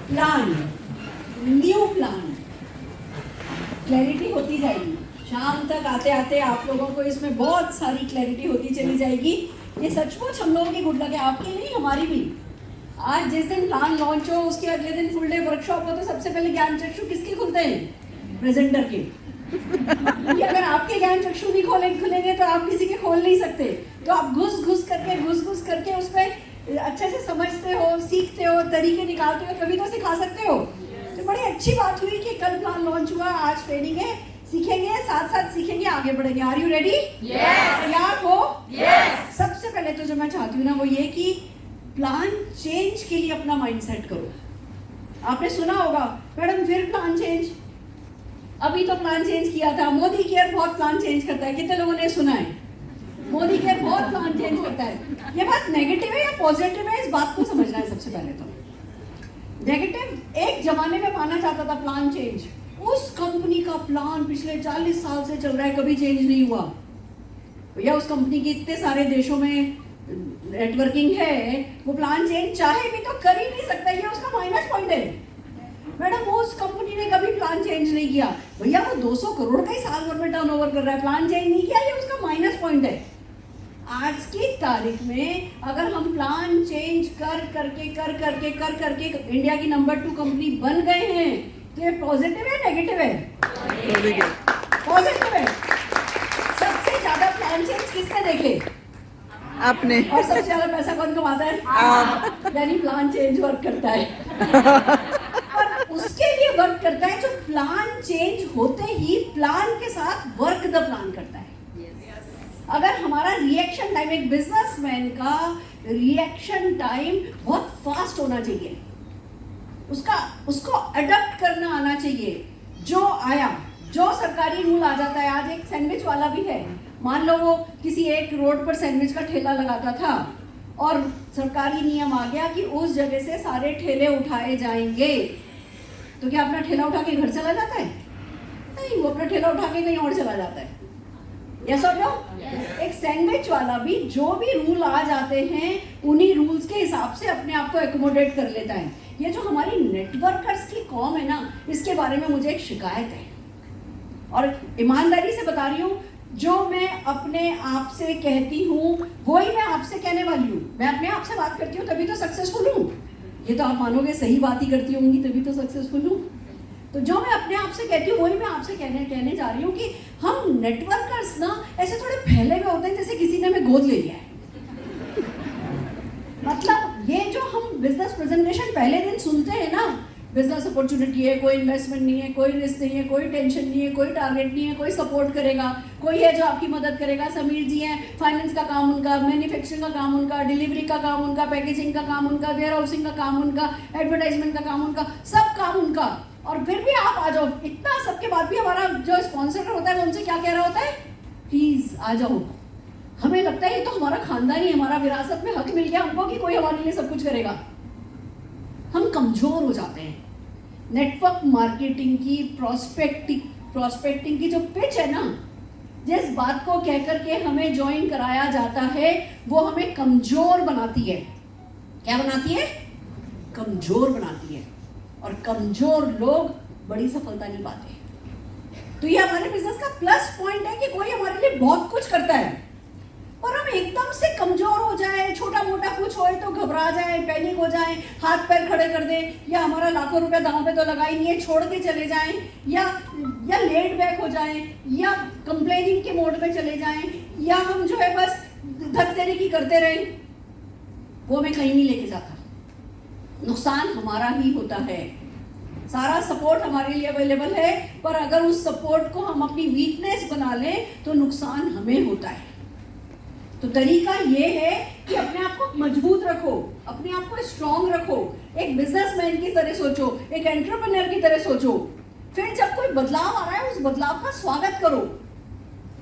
Plan, new plan, clarity होती जाएगी। शाम तक आते आते आप लोगों को इसमें बहुत सारी क्लैरिटी होती चली जाएगी। ये सचमुच हम लोगों की गुड लक है, आपके नहीं हमारी भी। आज जिस दिन प्लान लॉन्च हो उसके अगले दिन फुल डे वर्कशॉप हो तो सबसे पहले ज्ञान चक्षु किसके खुलते हैं? प्रेजेंटर के। क्योंकि अगर आपके ज्ञान चक्षु नहीं खुलेंगे तो आप किसी के खोल नहीं सकते। तो आप घुस घुस करके उसमें अच्छे से समझते हो, सीखते हो, तरीके निकालते हो, कभी तो सिखा सकते हो। तो बड़ी अच्छी बात हुई कि कल प्लान लॉन्च हुआ, आज ट्रेनिंग है, सीखेंगे, साथ साथ सीखेंगे, आगे बढ़ेंगे। Are you ready? तैयार हो? सबसे पहले तो जो मैं चाहती हूँ ना वो ये कि प्लान चेंज के लिए अपना माइंडसेट करो। आपने सुना होगा मैडम फिर प्लान चेंज, अभी तो प्लान चेंज किया था। मोदी केयर बहुत प्लान चेंज करता है, कितने लोगों ने सुना है? मोदी केयर बहुत प्लान चेंज करता है। ये बात नेगेटिव है या पॉजिटिव है, इस बात को समझना है सबसे पहले तो। नेगेटिव, एक जमाने में माना जाता था प्लान चेंज, उस कंपनी का प्लान पिछले 40 साल से चल रहा है, कभी चेंज नहीं हुआ। या उस कंपनी की इतने सारे देशों में नेटवर्किंग है, वो प्लान चेंज चाहे भी तो कर ही नहीं सकता, ये उसका माइनस पॉइंट है। मैडम उस कंपनी ने कभी प्लान चेंज नहीं किया, भैया वो 200 करोड़ का ही साल भर में टर्नओवर कर रहा है, प्लान चेंज नहीं किया, ये उसका माइनस पॉइंट है। आज की तारीख में अगर हम प्लान चेंज कर करके इंडिया की नंबर 2 कंपनी बन गए हैं तो ये पॉजिटिव है नेगेटिव है? पॉजिटिव है। सबसे ज्यादा प्लान चेंज किसने देखे? आपने। और सबसे ज्यादा पैसा कौन कमाता है? आप। यानी प्लान चेंज वर्क करता है। और उसके लिए वर्क करता है जो प्लान चेंज होते ही प्लान के साथ वर्क द प्लान करता है। अगर हमारा रिएक्शन टाइम, एक बिजनेसमैन का रिएक्शन टाइम बहुत फास्ट होना चाहिए, उसको अडॉप्ट करना आना चाहिए। जो आया, जो सरकारी रूल आ जाता है, आज एक सैंडविच वाला भी है, मान लो वो किसी एक रोड पर सैंडविच का ठेला लगाता था और सरकारी नियम आ गया कि उस जगह से सारे ठेले उठाए जाएंगे, तो क्या अपना ठेला उठा के घर चला जाता है? नहीं, वो अपना ठेला उठा के कहीं और चला जाता है। यस और नो? एक सैंडविच वाला भी जो भी रूल आ जाते हैं उन्हीं रूल्स के हिसाब से अपने आप को एकोमोडेट कर लेता है। ये जो हमारी नेटवर्कर्स की कॉम है ना, इसके बारे में मुझे एक शिकायत है और ईमानदारी से बता रही हूँ, जो मैं अपने आप से कहती हूँ वही मैं आपसे कहने वाली हूँ। मैं अपने आप से बात करती हूँ तभी तो सक्सेसफुल हूँ। ये तो आप मानोगे सही बात ही करती होंगी तभी तो सक्सेसफुल हूँ। तो जो मैं अपने आप से कहती हूँ वही मैं आपसे कहने जा रही हूँ कि हम नेटवर्कर्स ना ऐसे थोड़े फैले हुए होते हैं जैसे किसी ने हमें गोद ले लिया है। मतलब ये जो हम बिजनेस प्रेजेंटेशन पहले दिन सुनते हैं ना, बिजनेस अपॉर्चुनिटी है, कोई इन्वेस्टमेंट नहीं है, कोई रिस्क नहीं है, कोई टेंशन नहीं है, कोई टारगेट नहीं है, कोई सपोर्ट करेगा, कोई है जो आपकी मदद करेगा। समीर जी हैं, फाइनेंस का काम उनका, मैन्युफैक्चरिंग का काम उनका, डिलीवरी का काम उनका, पैकेजिंग का काम उनका, वेयर हाउसिंग का काम उनका, एडवर्टाइजमेंट का काम उनका, सब काम उनका। और फिर भी आप आ जाओ, इतना सबके बाद भी हमारा जो स्पॉन्सर होता है वो उनसे क्या कह रहा होता है? प्लीज आ जाओ। हमें लगता है ये तो हमारा खानदानी, हमारा विरासत में हक मिल गया हमको कि कोई हमारे लिए सब कुछ करेगा। हम कमजोर हो जाते हैं। नेटवर्क मार्केटिंग की, प्रोस्पेक्टिंग की जो पिच है ना, जिस बात को कहकर के हमें ज्वाइन कराया जाता है वो हमें कमजोर बनाती है। क्या बनाती है? कमजोर बनाती है। और कमजोर लोग बड़ी सफलता नहीं पाते। तो ये हमारे बिजनेस का प्लस पॉइंट है कि कोई हमारे लिए बहुत कुछ करता है और हम एकदम से कमजोर हो जाए, छोटा मोटा कुछ होए तो घबरा जाए, पैनिक हो जाए, हाथ पैर खड़े कर दे, या हमारा लाखों रुपया दांव पे तो लगा ही नहीं है, छोड़ के चले जाएं, या लेट बैक हो जाएं, या कंप्लेनिंग के मोड में चले जाएं, या हम जो है बस धत्तेरी की करते रहें, वो हमें कहीं नहीं लेके जाता। नुकसान हमारा ही होता है। सारा सपोर्ट हमारे लिए अवेलेबल है, पर अगर उस सपोर्ट को हम अपनी वीकनेस बना लें तो नुकसान हमें होता है। तो तरीका ये है कि अपने आप को मजबूत रखो, अपने आप को स्ट्रॉन्ग रखो, एक बिजनेसमैन की तरह सोचो, एक एंटरप्रेन्योर की तरह सोचो। फिर जब कोई बदलाव आ रहा है उस बदलाव का स्वागत करो,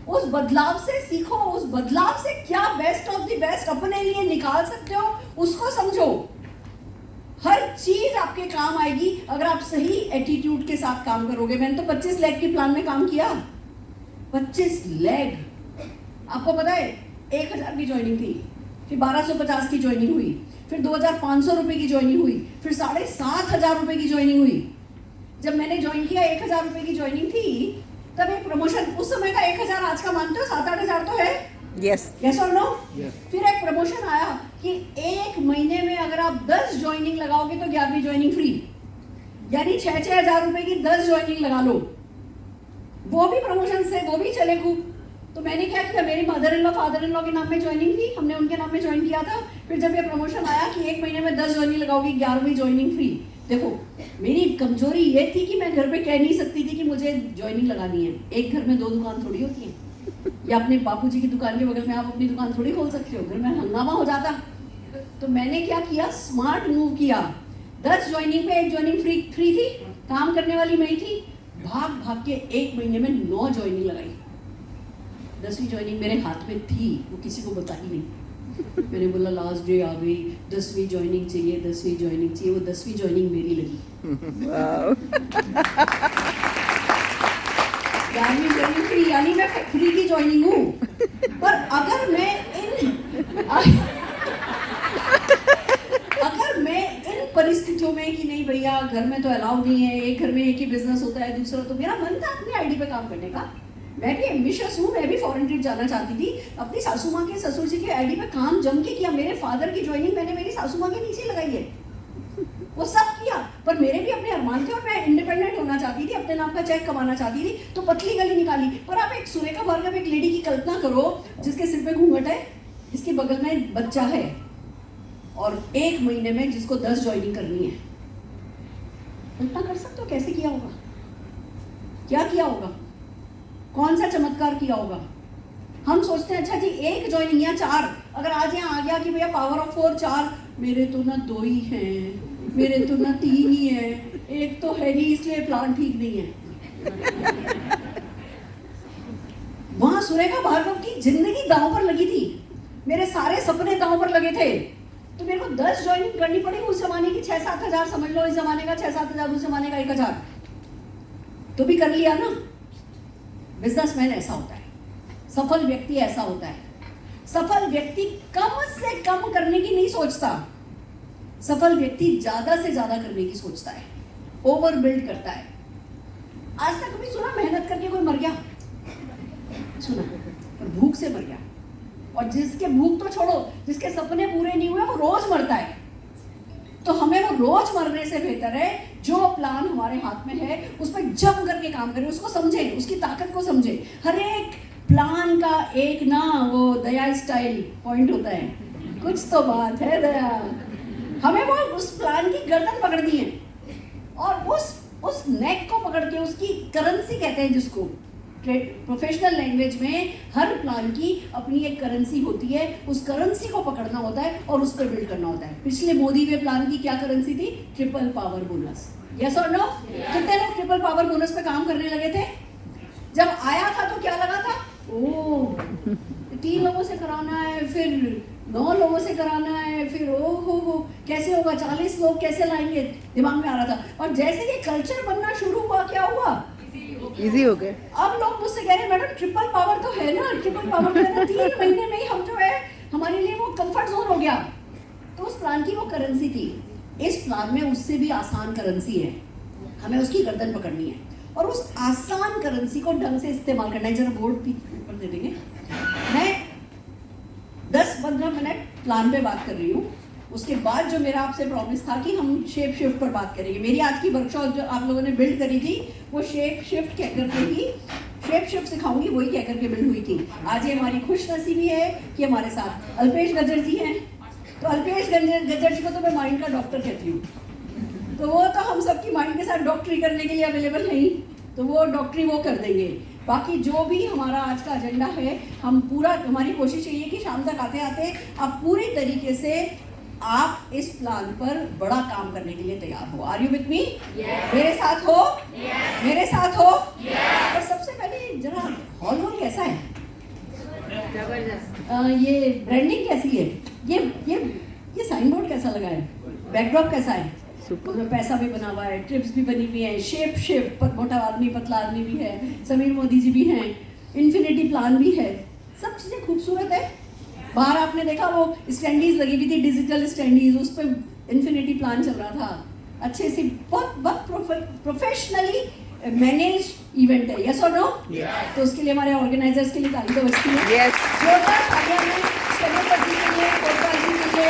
उस बदलाव से सीखो, उस बदलाव से क्या बेस्ट ऑफ द बेस्ट अपने लिए निकाल सकते हो उसको समझो। हर चीज आपके काम आएगी अगर आप सही एटीट्यूड के साथ काम करोगे। मैंने तो 25 लेग के प्लान में काम किया। 25 लेग, आपको पता है 1000 की ज्वाइनिंग थी, फिर 1250 की ज्वाइनिंग हुई, फिर 2,500 रुपये की ज्वाइनिंग हुई, फिर 7,500 रुपये की ज्वाइनिंग हुई। जब मैंने ज्वाइन किया 1,000 रुपये की ज्वाइनिंग थी, तब एक प्रमोशन, उस समय का 1,000 आज का मानते हो 7-8 हज़ार तो है। यस और नो? फिर एक प्रमोशन आया कि 1 महीने में अगर आप 10 ज्वाइनिंग लगाओगे तो 11वीं ज्वाइनिंग फ्री, यानी 6-6 हज़ार रुपये की 10 ज्वाइनिंग लगा लो। वो भी प्रमोशन से वो भी चले खूब। तो मैंने क्या किया, मेरी mother in law father in law के नाम में ज्वाइनिंग थी, हमने उनके नाम में ज्वाइन किया था। फिर जब ये प्रमोशन आया कि 1 महीने में 10 ज्वाइनिंग लगाओगी 11वीं ज्वाइनिंग फ्री। देखो मेरी कमजोरी ये थी कि मैं घर पे कह नहीं सकती थी कि मुझे ज्वाइनिंग लगानी है। एक घर में 2 दुकान थोड़ी होती है, या अपने बापूजी की दुकान के बगल में आप अपनी दुकान थोड़ी खोल सकते हो, घर में हंगामा हो जाता। तो मैंने क्या किया, स्मार्ट मूव किया। 10 ज्वाइनिंग में 1 ज्वाइनिंग फ्री थी, काम करने वाली मैं ही थी। भाग भाग के 1 महीने में 9 ज्वाइनिंग लगाई। 10वीं ज्वाइनिंग मेरे हाथ में थी, वो किसी को बताई नहीं। मैंने बोला लास्ट डे आ गई, 10वीं ज्वाइनिंग चाहिए, 10वीं ज्वाइनिंग चाहिए। वो 10वीं ज्वाइनिंग मेरी लगी। 11वीं ज्वाइनिंग फ्री, यानी मैं फ्री की ज्वाइनिंग हूँ। पर अगर मैं इन परिस्थितियों में कि नहीं भैया घर में तो अलाउ नहीं है, एक घर में एक ही बिजनेस होता है, दूसरा, तो मेरा मन था अपनी आईडी पे काम करने का। मैं भी एम्बिशियस हूँ, मैं भी फॉरेन ट्रिप जाना चाहती थी। अपनी सासू माँ के ससुर जी के आईडी पे काम जम के किया। मेरे फादर की ज्वाइनिंग मैंने मेरी सासू माँ के नीचे लगाई है, वो सब किया। पर मेरे भी अपने अरमान थे और मैं इंडिपेंडेंट होना चाहती थी, अपने नाम का चेक कमाना चाहती थी। तो पतली गली निकाली। पर आप एक सुरेखा भार्गव, एक लेडी की कल्पना करो जिसके सिर पे घूंघट है, जिसके बगल में बच्चा है, और 1 महीने में जिसको 10 ज्वाइनिंग करनी है। कल्पना कर सकते हो कैसे किया होगा, क्या किया होगा, कौन सा चमत्कार किया होगा। हम सोचते हैं अच्छा जी 1 ज्वाइनिंग या 4, अगर आज यहाँ आ गया कि भैया पावर ऑफ 4 4, मेरे तो ना 2 ही हैं, मेरे तो ना 3 ही है, एक तो है ही, इसलिए प्लान ठीक नहीं है। वहां सुरेखा भार्गव की जिंदगी दांव पर लगी थी, मेरे सारे सपने दांव पर लगे थे। तो मेरे को 10 ज्वाइनिंग करनी पड़ी। उस जमाने की 6-7 हज़ार समझ लो, इस जमाने का 6-7 हज़ार, उस जमाने का 1,000, तो भी कर लिया ना। बिजनेसमैन ऐसा होता है, सफल व्यक्ति ऐसा होता है। सफल व्यक्ति कम से कम करने की नहीं सोचता, सफल व्यक्ति ज्यादा से ज्यादा करने की सोचता है, ओवर बिल्ड करता है। आज तक कभी सुना मेहनत करके कोई मर गया? सुना, पर भूख से मर गया। और जिसके भूख तो छोड़ो, जिसके सपने पूरे नहीं हुए वो रोज मरता है। तो हमें वो रोज मरने से बेहतर है जो प्लान हमारे हाथ में है उस पर जम करके काम करें, उसको समझें, उसकी ताकत को समझें। हर एक प्लान का एक ना वो दया स्टाइल पॉइंट होता है, कुछ तो बात है दया। हमें वो उस प्लान की गर्दन पकड़नी है और उस नेक को पकड़ के, उसकी करेंसी कहते हैं जिसको प्रोफेशनल लैंग्वेज में, हर प्लान की अपनी एक करेंसी होती है, उस करेंसी को पकड़ना होता है और उस पर बिल्ड करना होता है। पिछले मोदी के प्लान की क्या करेंसी थी? Triple power bonus. यस और नो? कितने लोग ट्रिपल पावर बोनस पे काम करने लगे थे? जब आया था तो क्या लगा था? ओह 3 लोगों से कराना है, फिर 9 लोगों से कराना है, फिर हो कैसे होगा, 40 लोग कैसे लाएंगे, दिमाग में आ रहा था। और जैसे ये कल्चर बनना शुरू हुआ, क्या हुआ? इजी हो गए। अब लोग मुझसे कह रहे हैं मैडम ट्रिपल पावर तो है ना, ट्रिपल पावर तो है ना, 3 महीने में ही हम जो है हमारे लिए वो कंफर्ट जोन हो गया। तो उस प्लान की वो करेंसी थी। इस प्लान में उससे भी आसान करेंसी है, हमें उसकी गर्दन पकड़नी है और उस आसान करेंसी को ढंग से इस्तेमाल करना है। जरा बोर्ड भी ऊपर दे देंगे। मैं 10-15 मिनट प्लान पे बात कर रही हूँ, उसके बाद जो मेरा आपसे प्रॉमिस था कि हम शेप शिफ्ट पर बात करेंगे। मेरी आज की वर्कशॉप जो आप लोगों ने बिल्ड करी थी वो शेप शिफ्ट कह करके ही, शेप शिफ्ट सिखाऊंगी वही कह करके बिल्ड हुई थी। आज ये हमारी खुशनसीबी है कि हमारे साथ अल्पेश गज्जर जी हैं। तो अल्पेश गज्जर जी को तो मैं माइंड का डॉक्टर कहती हूँ, तो वो तो हम सबकी माइंड के साथ डॉक्टरी करने के लिए अवेलेबल नहीं, तो वो डॉक्टरी वो कर देंगे। बाकी जो भी हमारा आज का एजेंडा है, हम पूरा, हमारी कोशिश यही है कि शाम तक आते आते आप पूरी तरीके से आप इस प्लान पर बड़ा काम करने के लिए तैयार हो। Are you with me? मेरे साथ हो? मेरे साथ हो? और सबसे पहले जरा हॉल कैसा है? ये ब्रांडिंग कैसी है? ये साइन बोर्ड कैसा लगा है? बैकड्रॉप कैसा है? उसमें पैसा भी बना हुआ है, ट्रिप्स भी बनी हुई है, शेप शिफ्ट पर मोटा आदमी पतला आदमी भी है, समीर मोदी जी भी हैं, इन्फिनिटी प्लान भी है, सब चीजें खूबसूरत है। बाहर आपने देखा वो स्टैंडीज लगी हुई थी, डिजिटल स्टैंडीज, उस पर इन्फिनिटी प्लान चल रहा था, अच्छे से बहुत बहुत प्रोफेशनली मैनेज इवेंट है, यस और नो? तो उसके लिए हमारे ऑर्गेनाइजर्स के लिए ताली तो बजती है। जोरदार तालियां मैं स्टेनोग्राफी के लिए, कोतवाली के लिए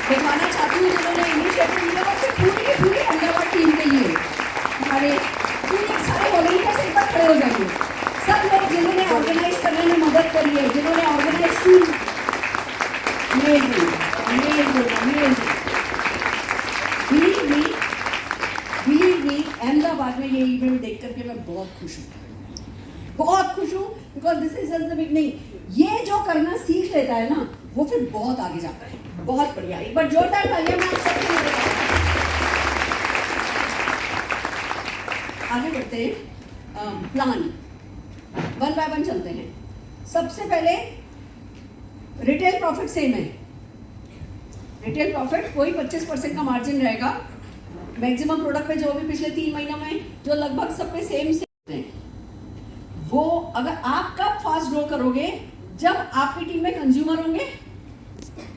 दिखाना चाहती हूँ जिन्होंने इनिशिएटिव लिया, और फिर पूरी अहमदाबाद टीम के लिए हमारे पूरे सारे वॉलंटियर्स एक बार खड़े हो जाएंगे, सब लोग जिन्होंने ऑर्गेनाइज करने में मदद करी है, जिन्होंने ऑर्गेनाइज की। Amazing amazing amazing. Believe me Ahmedabad में ये इवेंट देख करके मैं बहुत खुश हूँ, because this is just the beginning. ये जो करना सीख लेता है ना, वो फिर बहुत आगे जाता है, बहुत बढ़िया। एक बार जोरदार तालियां मैं आप सबके लिए देता हूं। आगे बढ़ते हैं, प्लान वन बाय वन चलते हैं। सबसे पहले रिटेल प्रॉफिट सेम है, रिटेल प्रॉफिट कोई 25% का मार्जिन रहेगा। मैक्सिमम प्रोडक्ट पे जो भी पिछले 3 महीनों में जो लगभग सब पे सेम है, वो अगर आप कब फास्ट ग्रो करोगे, जब आपकी टीम में कंज्यूमर होंगे,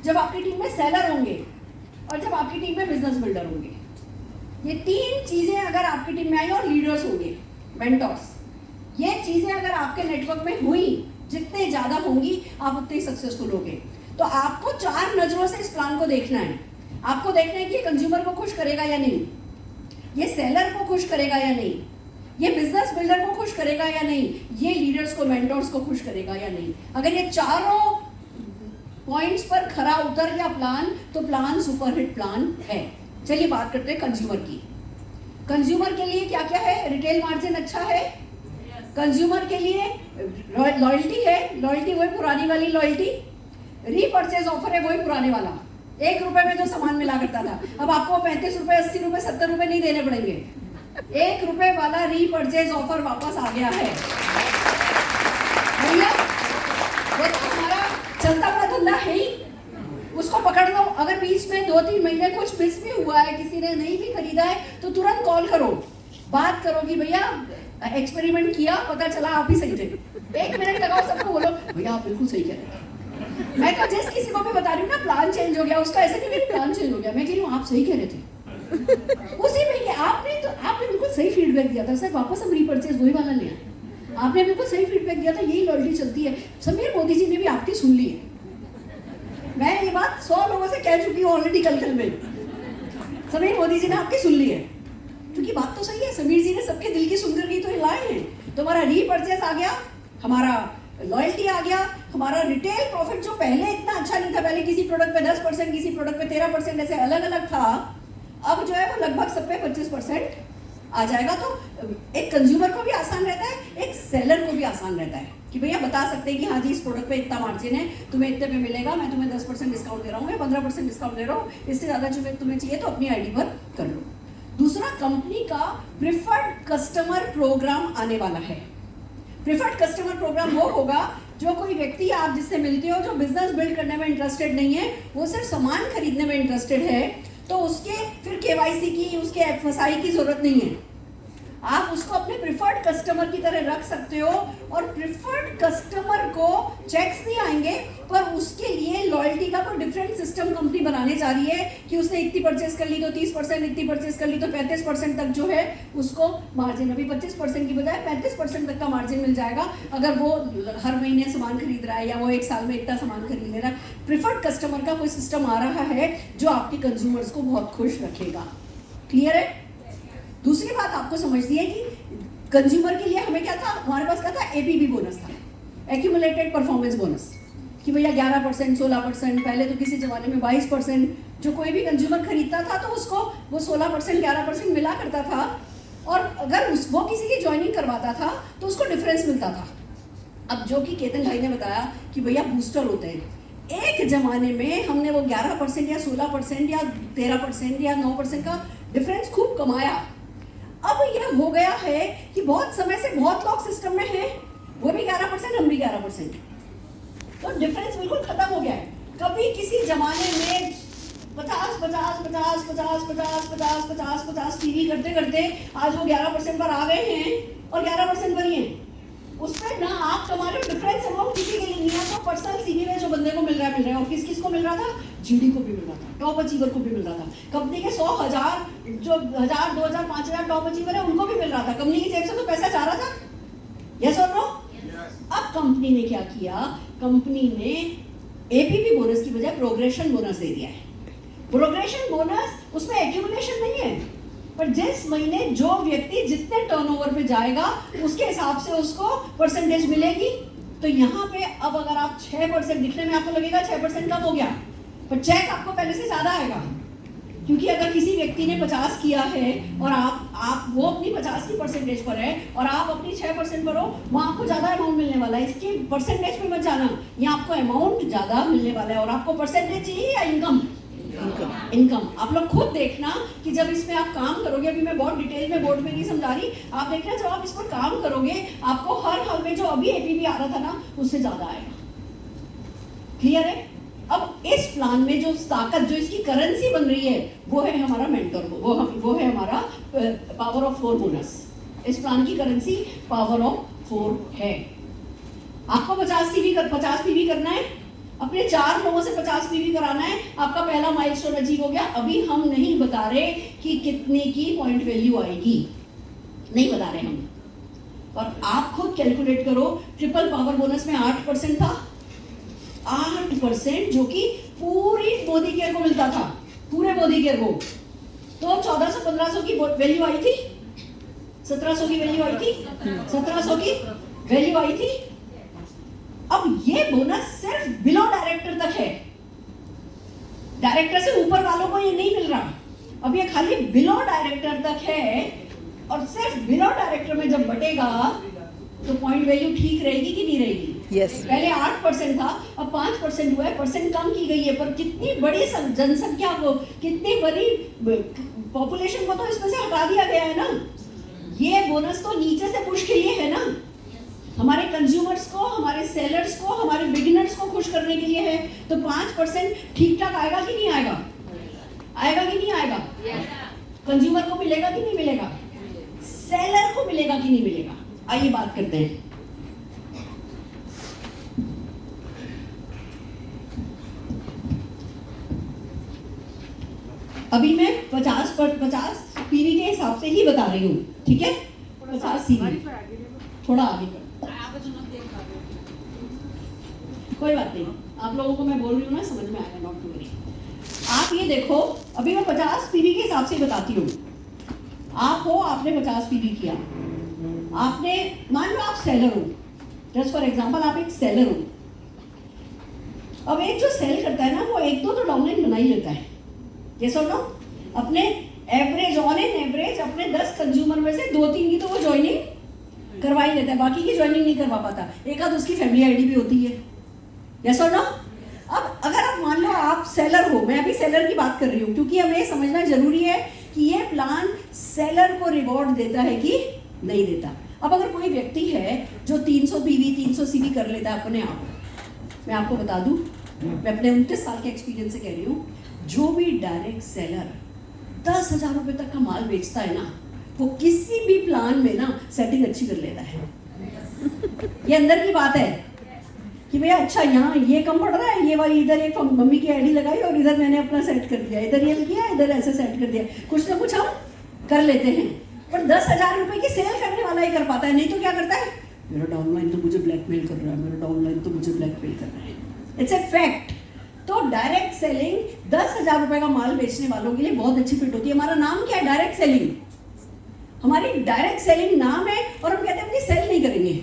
जब आपकी टीम में सेलर होंगे, और जब आपकी टीम में बिजनेस बिल्डर होंगे। ये 3 चीजें अगर आपकी टीम में आई, और लीडर्स होंगे, मेंटर्स, ये चीजें अगर आपके नेटवर्क में हुई, जितने ज्यादा होंगी आप उतने ही सक्सेसफुल होगे। तो आपको 4 नजरों से इस प्लान को देखना है। आपको देखना है कि ये कंज्यूमर को खुश करेगा या नहीं, ये सेलर को खुश करेगा या नहीं, ये बिजनेस बिल्डर को खुश करेगा या नहीं, ये लीडर्स को, मेंटर्स को खुश करेगा या नहीं। अगर ये चारों पॉइंट्स पर खरा उतर गया प्लान, तो प्लान सुपरहिट प्लान है। चलिए बात करते हैं कंज्यूमर की। कंज्यूमर के लिए क्या क्या है? रिटेल मार्जिन अच्छा है, कंज्यूमर के लिए लॉयल्टी है, लॉयल्टी वही पुरानी वाली लॉयल्टी, रीपर्चेज ऑफर है वही पुराने वाला, 1 रुपए में जो सामान मिला करता था, अब आपको 35 रुपए, 80 रुपए, 70 रुपए नहीं देने पड़ेंगे। 1 रुपए वाला रीपर्चेज ऑफर वापस आ गया है भैया। वो तो हमारा चलता हुआ धंधा है ही, उसको पकड़ लो। अगर बीच में 2-3 महीने कुछ मिस भी हुआ है, किसी ने नहीं भी खरीदा है, तो तुरंत कॉल करो, बात करो कि भैया एक्सपेरिमेंट किया, पता चला आप ही सही थे। 1 मिनट लगाओ, सबको बोलो भैया आप बिल्कुल सही कह रहे थे। मैं तो जिस किसी को भी बता रही हूँ ना प्लान चेंज हो गया, उसका ऐसा नहीं मेरी प्लान चेंज हो गया, मैं कह रही हूँ आप सही कह रहे थे। उसी में कि आपने बिल्कुल सही फीडबैक दिया था सर, वापस हम रीपर्चेज वही वाला लिया, आपने बिल्कुल सही फीडबैक दिया था, यही लॉयल्टी चलती है। समीर मोदी जी ने भी आपकी सुन ली है, मैं ये बात 100 लोगों से कह चुकी हूँ ऑलरेडी कल में। समीर मोदी जी ने आपकी सुन ली है, क्योंकि बात तो सही है, समीर जी ने सबके दिल की सुनकर की तो लाए हैं। तो हमारा रीपर्चेज आ गया, हमारा लॉयल्टी आ गया, हमारा रिटेल प्रॉफिट जो पहले इतना अच्छा नहीं था, पहले किसी प्रोडक्ट पे 10%, किसी प्रोडक्ट पे 13%, ऐसे अलग अलग था, अब जो है वो लगभग सब पे 25% आ जाएगा। तो एक कंज्यूमर को भी आसान रहता है, एक सेलर को भी आसान रहता है कि भैया बता सकते हैं कि हाँ जी इस प्रोडक्ट पे इतना मार्जिन है, तुम्हें इतने पे मिलेगा, मैं तुम्हें 10% डिस्काउंट दे रहा हूँ या 15% डिस्काउंट दे रहा हूँ, इससे ज़्यादा जो तुम्हें चाहिए तो अपनी आईडी पर कर लो। दूसरा, कंपनी का प्रिफर्ड कस्टमर प्रोग्राम आने वाला है। प्रिफर्ड कस्टमर प्रोग्राम वो होगा जो कोई व्यक्ति आप जिससे मिलते हो जो बिजनेस बिल्ड करने में इंटरेस्टेड नहीं है, वो सिर्फ सामान खरीदने में इंटरेस्टेड है, तो उसके फिर केवाईसी की, उसके एफएसआई की जरूरत नहीं है। आप उसको अपने प्रिफर्ड कस्टमर की तरह रख सकते हो, और प्रिफर्ड कस्टमर को चेक्स नहीं आएंगे, पर उसके लिए लॉयल्टी का कोई डिफरेंट सिस्टम कंपनी बनाने जा रही है कि उसने इतनी परचेस कर ली तो 30%, इतनी परचेस कर ली तो 35% तक जो है उसको मार्जिन, अभी 25% की बजाय 35% तक का मार्जिन मिल जाएगा अगर वो हर महीने सामान खरीद रहा है या वो 1 साल में इतना सामान खरीद ले रहा है। प्रिफर्ड कस्टमर का कोई सिस्टम आ रहा है जो आपके कंज्यूमर्स को बहुत खुश रखेगा। क्लियर है? दूसरी बात आपको समझनी है कि कंज्यूमर के लिए हमें क्या था, हमारे पास क्या था, एपीबी बोनस था, एक्यूमुलेटेड परफॉर्मेंस बोनस, कि भैया 11%, 16%, पहले तो किसी जमाने में 22%, जो कोई भी कंज्यूमर खरीदता था तो उसको वो 16%, 11% मिला करता था, और अगर वो किसी की ज्वाइनिंग करवाता था तो उसको डिफरेंस मिलता था। अब जो कि केतन भाई ने बताया कि भैया बूस्टर होते हैं, एक जमाने में हमने वो 11% या 16% या 13% या 9% का डिफरेंस खूब कमाया। अब यह हो गया है कि बहुत समय से बहुत लोग सिस्टम में हैं, वो भी 11%, हम भी 11%, तो डिफरेंस बिल्कुल खत्म हो गया है। कभी किसी जमाने में 50 टीवी करते करते आज वो 11% पर आ गए हैं और 11% पर ही हैं, उसमें ना आप कमा रहे हो, डिफरेंस अमाउंट किसी के लिए नहीं है, तो पर्सनल सीवी में जो बंदे को मिल रहा है और किस किस को मिल रहा था, जीडी को भी मिल रहा था, टॉप अचीवर को भी मिल रहा था, कंपनी के 100,000 जो 1000 2000 5000 टॉप अचीवर है उनको भी मिल रहा था, कंपनी की जेब से तो पैसा जा रहा था, यस और नो? अब कंपनी ने क्या किया, कंपनी ने एपीपी बोनस की बजाय प्रोग्रेशन बोनस दे दिया है। प्रोग्रेशन बोनस उसमें एक्यूमुलेशन नहीं है, पर जिस महीने जो व्यक्ति जितने टर्नओवर पे जाएगा उसके हिसाब से उसको परसेंटेज मिलेगी। तो यहाँ पे अब अगर आप 6% दिखने में आपको लगेगा 6% कम हो गया, पर चेक आपको पहले से ज्यादा आएगा, क्योंकि अगर किसी व्यक्ति ने 50 किया है और आप वो अपनी 50 की परसेंटेज पर है और आप अपनी 6% पर हो, वहाँ आपको ज्यादा अमाउंट मिलने वाला है। इसके परसेंटेज पे मत जाना, यहाँ आपको अमाउंट ज्यादा मिलने वाला है। और आपको परसेंटेज चाहिए या इनकम? इनकम। आप लोग खुद देखना कि जब इसमें आप काम करोगे, अभी मैं बहुत डिटेल में बोर्ड में नहीं समझा रही, आप देखना जब आप इस पर काम करोगे आपको हर हाल में जो अभी एपीबी आ रहा था ना उससे ज्यादा आएगा। क्लियर है? अब इस प्लान में जो ताकत, जो इसकी करेंसी बन रही है, वो है हमारा मेंटर, वो है हमारा पावर ऑफ 4 बोनस। इस प्लान की करेंसी पावर ऑफ 4 है। आपको 50 पीवी करना है, अपने 4 लोगों से 50 पीवी कराना है, आपका पहला माइलस्टोन अचीव हो गया। अभी हम नहीं बता रहे कि कितने की पॉइंट वैल्यू आएगी, नहीं बता रहे हम, और आप खुद कैलकुलेट करो। ट्रिपल पावर बोनस में 8% था, 8% जो कि पूरी मोदी केयर को मिलता था, पूरे मोदी केयर को। तो 1400-1500 की वैल्यू आई थी, 1700 की वैल्यू आई थी, 1700 की वैल्यू आई थी। अब ये बोनस सिर्फ बिलो डायरेक्टर तक है, डायरेक्टर से ऊपर वालों को ये नहीं मिल रहा। अब ये खाली बिलो डायरेक्टर तक है, और सिर्फ बिलो डायरेक्टर में जब बटेगा तो पॉइंट वैल्यू ठीक रहेगी कि नहीं रहेगी? Yes. पहले 8% था, अब 5% हुआ है, परसेंट कम की गई है, पर कितनी बड़ी जनसंख्या को, कितनी बड़ी पॉपुलेशन को तो इसमें से हटा दिया गया है ना। ये बोनस तो नीचे से पुश के लिए है ना, हमारे कंज्यूमर्स को, हमारे सेलर्स को, हमारे बिगिनर्स को खुश करने के लिए है। तो 5% ठीक ठाक आएगा कि नहीं आएगा? आएगा कि नहीं आएगा? कंज्यूमर को मिलेगा कि नहीं मिलेगा? सेलर को मिलेगा कि नहीं मिलेगा? आइए बात करते हैं। अभी मैं 50 पीवी के हिसाब से ही बता रही हूँ, ठीक है? 50 सीवी थोड़ा आगे कर, कोई बात नहीं, आप लोगों को मैं बोल रही हूँ ना, समझ में आएगा, नॉट टू वरी। आप ये देखो, अभी मैं 50 पीवी के हिसाब से बताती हूँ। आप हो, आपने 50 पीवी किया, आपने, मान लो आप सेलर हो, जस्ट फॉर एग्जांपल आप एक सेलर हो। अब एक जो सेल करता है ना, वो 1-2 तो डाउनलाइन बना ही लेता है, यस और नो? अपने एवरेज, ऑन एन एवरेज अपने 10 कंज्यूमर में से 2-3 की तो वो ज्वाइनिंग करवा ही लेता है, बाकी की ज्वाइनिंग नहीं करवा पाता। एक आध उसकी फैमिली आईडी भी होती है, यस और नो? अब अगर आप मान लो आप सेलर हो, मैं अभी सेलर की बात कर रही हूँ, क्योंकि हमें समझना जरूरी है कि ये प्लान सेलर को रिवॉर्ड देता है कि नहीं देता। अब अगर कोई व्यक्ति है जो 300 पीवी 300 सीवी कर लेता है अपने आप, मैं आपको बता दूं, मैं अपने 29 साल के एक्सपीरियंस से कह रही हूँ, जो भी डायरेक्ट सेलर 10,000 रुपए तक का माल बेचता है ना, वो किसी भी प्लान में ना सेटिंग अच्छी कर लेता है। ये अंदर की बात है कि भैया अच्छा यहाँ ये कम पड़ रहा है, ये वाली इधर एक मम्मी की आईडी लगाई और इधर मैंने अपना सेट कर दिया, इधर ये किया, इधर ऐसे सेट कर दिया, कुछ ना कुछ हम कर लेते हैं। पर 10,000 रुपए की सेल करने वाला ही कर पाता है, नहीं तो क्या करता है, मेरा डाउनलाइन तो मुझे ब्लैकमेल कर रहा है, मेरा डाउनलाइन तो मुझे ब्लैकमेल कर रहा है। It's a fact. तो डायरेक्ट सेलिंग 10,000 रुपए का माल बेचने वालों के लिए बहुत अच्छी फिट होती है। हमारा नाम क्या है? Direct selling. हमारी डायरेक्ट सेलिंग नाम है, और हम कहते हैं अपनी सेल नहीं करेंगे,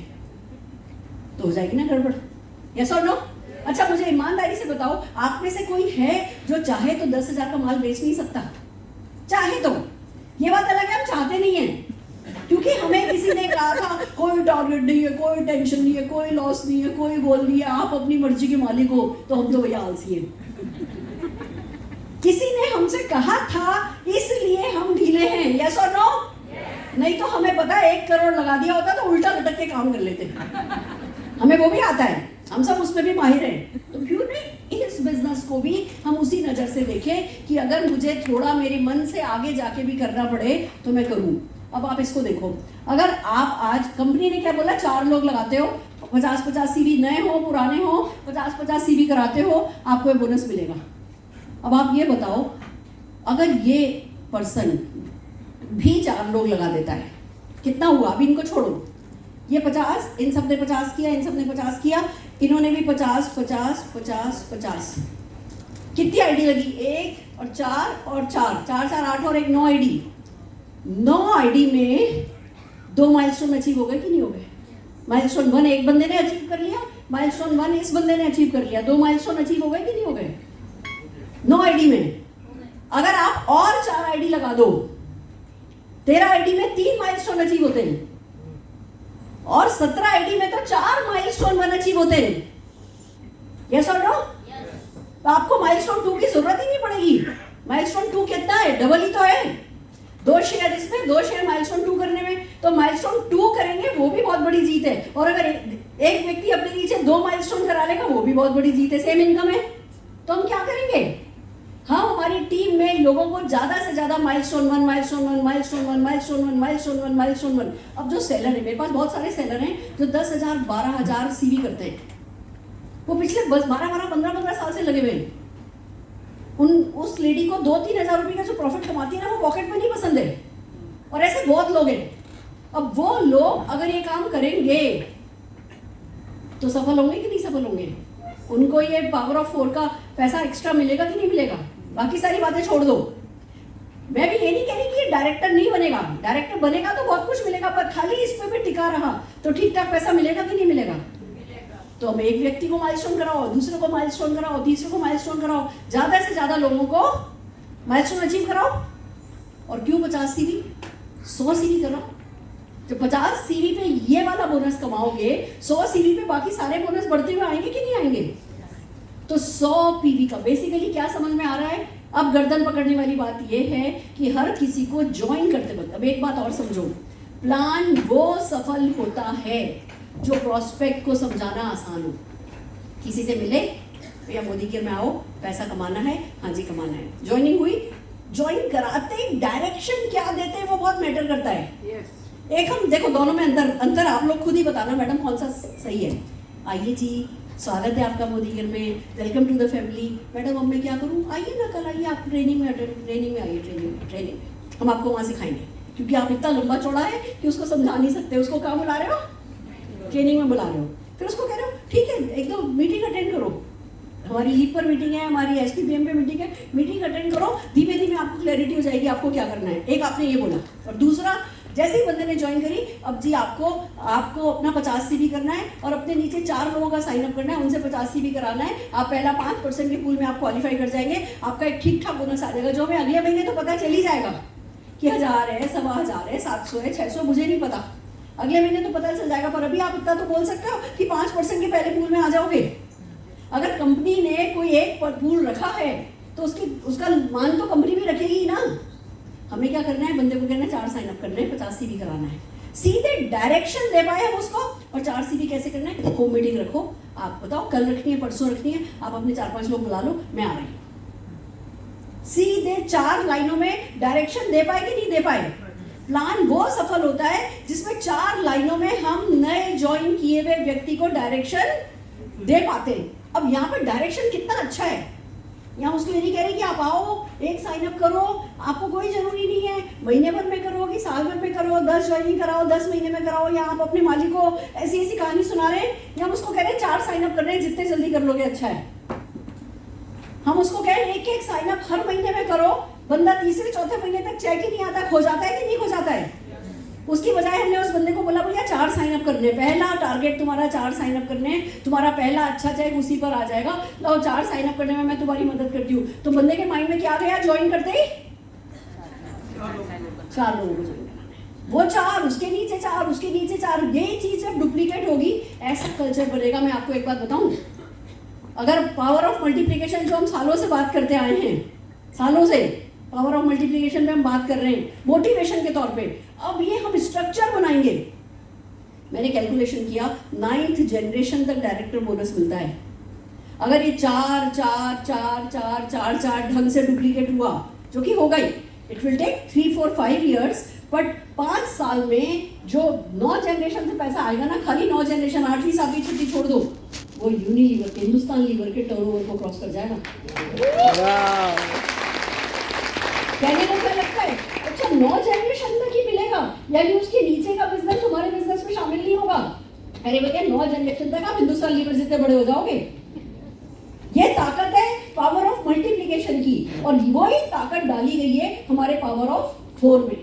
तो हो जाएगी ना गड़बड़, यस और नो? अच्छा मुझे ईमानदारी से बताओ, आप में से कोई है जो चाहे तो 10,000 का माल बेच नहीं सकता? चाहे तो, ये बात अलग है, हम चाहते नहीं है, क्योंकि हमें किसी ने कहा था कोई टारगेट नहीं है, कोई टेंशन नहीं है, कोई लॉस नहीं है, कोई गोल नहीं है, आप अपनी मर्जी के मालिक हो, तो हम तो भैया आलसी हैं। किसी ने हमसे कहा था, इसलिए हम ढीले हैं, यस और नो? नहीं तो हमें पता है 1 करोड़ लगा दिया होता तो उल्टा लटक के काम कर लेते, हमें वो भी आता है, हम सब उसमें भी माहिर हैं। तो क्यों नहीं इस बिजनेस को भी हम उसी नजर से देखें कि अगर मुझे थोड़ा मेरे मन से आगे जाके भी करना पड़े तो मैं करूं। अब आप इसको देखो, अगर आप आज कंपनी ने क्या बोला 4 लोग लगाते हो, 50-50 सीवी नए हो पुराने हो 50-50 सीवी कराते हो, आपको ये बोनस मिलेगा। अब आप ये बताओ, अगर ये पर्सन भी 4 लोग लगा देता है, कितना हुआ? अभी इनको छोड़ो, ये 50, इन सब ने 50 किया, इन सब ने 50 किया, इन्होंने भी 50 50 50 50, कितनी आईडी लगी? 1 और 4 और 4 4 4 8 और 1 9 आईडी। 9 आईडी में 2 माइलस्टोन अचीव हो गए कि नहीं हो गए? माइलस्टोन 1 एक बंदे ने अचीव कर लिया, माइलस्टोन 1 इस बंदे ने अचीव कर लिया, 2 माइलस्टोन अचीव हो गए कि नहीं हो गए? 9 आईडी में। अगर आप और 4 आईडी लगा दो, 13 आईडी में 3 माइलस्टोन अचीव होते हैं, और 17 आईडी में तो 4 माइलस्टोन 1 अचीव होते हैं। यस और नो? तो आपको माइलस्टोन 2 की जरूरत ही नहीं पड़ेगी। माइलस्टोन 2 कितना है? डबल ही तो है। 2 शेयर इसमें, 2 शेयर माइलस्टोन 2 करने में, तो माइलस्टोन 2 करेंगे वो भी बहुत बड़ी जीत है। और अगर एक व्यक्ति अपने नीचे 2 माइलस्टोन करा लेगा वो भी बहुत बड़ी जीत है, सेम इनकम है। तो हम क्या करेंगे? हम हमारी टीम में लोगों को ज्यादा से ज्यादा milestone 1 milestone 1 milestone 1 milestone 1 milestone 1 milestone 1। अब जो सेलर है, मेरे पास बहुत सारे सेलर हैं जो 10,000 12,000 सीवी करते हैं, वो पिछले 12 15 साल से लगे हुए हैं। उस लेडी को 2-3 हज़ार रुपये का जो प्रॉफिट कमाती है ना, वो पॉकेट मनी पसंद है, और ऐसे बहुत लोग हैं। अब वो लोग अगर ये काम करेंगे तो सफल होंगे कि नहीं सफल होंगे? उनको ये पावर ऑफ 4 का पैसा एक्स्ट्रा मिलेगा कि नहीं मिलेगा? बाकी सारी बातें छोड़ दो। मैं भी ये नहीं कह रही कि ये डायरेक्टर नहीं बनेगा, डायरेक्टर बनेगा तो बहुत कुछ मिलेगा, पर खाली इस पे भी टिका रहा तो ठीक ठाक पैसा मिलेगा कि नहीं मिलेगा? तो हम एक व्यक्ति को माइलस्टोन कराओ, दूसरे को माइलस्टोन कराओ, तीसरे को माइलस्टोन कराओ, ज्यादा से ज्यादा लोगों को माइलस्टोन अचीव कराओ। और क्यों 50 सीवी? 100 सीवी कराओ। जब 50 सीवी पे ये वाला बोनस कमाओगे, 100 सीवी पे बाकी सारे बोनस बढ़ते हुए आएंगे कि नहीं आएंगे? तो 100 पीवी का बेसिकली क्या समझ में आ रहा है? अब गर्दन पकड़ने वाली बात यह है कि हर किसी को ज्वाइन करते वक्त, अब एक बात और समझो, प्लान वो सफल होता है जो प्रोस्पेक्ट को समझाना आसान हो। किसी से मिले भैया मोदी केयर में आओ, पैसा कमाना है, हाँ जी कमाना है, ज्वाइनिंग हुई, ज्वाइन कराते डायरेक्शन क्या देते हैं वो बहुत मैटर करता है। एक हम देखो दोनों में अंतर आप लोग खुद ही बताना मैडम कौन सा सही है। आइए जी, स्वागत है आपका मोदी केयर में, welcome to the family. Madam अब मैं क्या करूँ? आइए ना, कल आइए, आप ट्रेनिंग में आइए, ट्रेनिंग में हम आपको वहाँ सिखाएंगे, क्योंकि आप इतना लंबा चौड़ा है कि उसको समझा नहीं सकते। उसको कहाँ बुला रहे हो? ट्रेनिंग में बुला रहे हो। फिर उसको कह रहे हो ठीक है एक दो मीटिंग अटेंड करो, हमारी लीप पर मीटिंग है, हमारी SPPM पे मीटिंग है, मीटिंग अटेंड करो, धीमे धीमे आपको क्लैरिटी हो जाएगी आपको क्या करना है। एक आपने ये बोला, और दूसरा जैसे ही बंदे ने ज्वाइन करी, अब जी आपको अपना 50 CV करना है और अपने नीचे 4 लोगों का साइन अप करना है, उनसे 50 CV कराना है। आप पहला 5% के पूल में आप क्वालिफाई कर जाएंगे, आपका एक ठीक ठाक बोनस आ जाएगा, जो हमें अगले महीने तो पता चल ही जाएगा कि 1000 है, 1500 है, 700 है, 600, मुझे नहीं पता, अगले महीने तो पता चल जाएगा। पर अभी आप इतना तो बोल सकते हो कि 5% के पहले पूल में आ जाओगे। अगर कंपनी ने कोई एक पूल रखा है तो उसका मान तो कंपनी भी रखेगी ना। हमें क्या करना है? बंदे को कहना है 4 साइन अप करने हैं, 50 CV कराना है, सीधे डायरेक्शन दे पाए हम उसको। और 4 CV कैसे करना है? को मीटिंग रखो, आप बताओ कल रखनी है, परसों रखनी है, आप अपने 4-5 लोग बुला लो, मैं आ रही हूँ। सीधे 4 लाइनों में डायरेक्शन दे पाए कि नहीं दे पाए? प्लान वो सफल होता है जिसमें 4 लाइनों में हम नए ज्वाइन किए हुए व्यक्ति को डायरेक्शन दे पाते हैं। अब यहाँ पर डायरेक्शन कितना अच्छा है, यहाँ उसको ये नहीं कह रही कि आप आओ एक साइन अप करो, आपको कोई जरूरी नहीं है महीने भर में करो कि साल भर में करो, 10 ज्वाइनिंग कराओ, 10 महीने में कराओ, या आप अपने मालिक को ऐसी ऐसी कहानी सुना रहे हैं। या हम उसको कह रहे हैं 4 साइन अप कर रहे हैं, जितने जल्दी कर लोगे अच्छा है। हम उसको कह रहे हैं एक साइन अप हर महीने में करो, बंदा तीसरे चौथे महीने तक चेक ही नहीं आता, खो जाता है कि नहीं खो जाता है। उसकी बजाय हमने उस बंदे को बोला भैया 4 साइन अप करने, पहला टारगेट तुम्हारा 4 साइन अप करने, तुम्हारा पहला अच्छा चेक उसी पर आ जाएगा, लो 4 साइन अप करने में मैं तुम्हारी मदद करती हूँ। तो बंदे के माइंड में क्या आ गया? ज्वाइन करते ही 4 लोगों को ज्वाइन कराना है, वो 4 उसके नीचे 4 उसके नीचे 4, ये चीज जब डुप्लीकेट होगी ऐसा कल्चर बनेगा। मैं आपको एक बात बताऊं, अगर पावर ऑफ मल्टीप्लीकेशन जो हम सालों से बात करते आए हैं, सालों से पावर ऑफ मल्टीप्लिकेशन पे हम बात कर रहे हैं मोटिवेशन के तौर पे, अब ये हम स्ट्रक्चर बनाएंगे। मैंने कैलकुलेशन किया 9th जनरेशन तक डायरेक्टर बोनस मिलता है। अगर ये 4 4 4 4 4 4 ढंग से डुप्लीकेट हुआ, जो कि होगा ही, it will take 3 4 5 years, but 5 साल में जो 9 जनरेशन से पैसा आएगा ना, खाली 9 जनरेशन, 8वीं 7वीं छुट्टी छोड़ दो, वो यूनिलीवर के, हिंदुस्तान लीवर के टर्नओवर को क्रॉस कर जाएगा। कहने को क्या लगता है, अच्छा 9 जनरेशन तक ही मिलेगा, यानी उसके नीचे का बिजनेस हमारे बिजनेस में शामिल नहीं होगा। अरे भैया 9 जनरेशन तक आप हिंदुस्तान लीवर जितने बड़े हो जाओगे। ये ताकत है पावर ऑफ मल्टीप्लिकेशन की, और वही ताकत डाली गई है हमारे पावर ऑफ 4 में।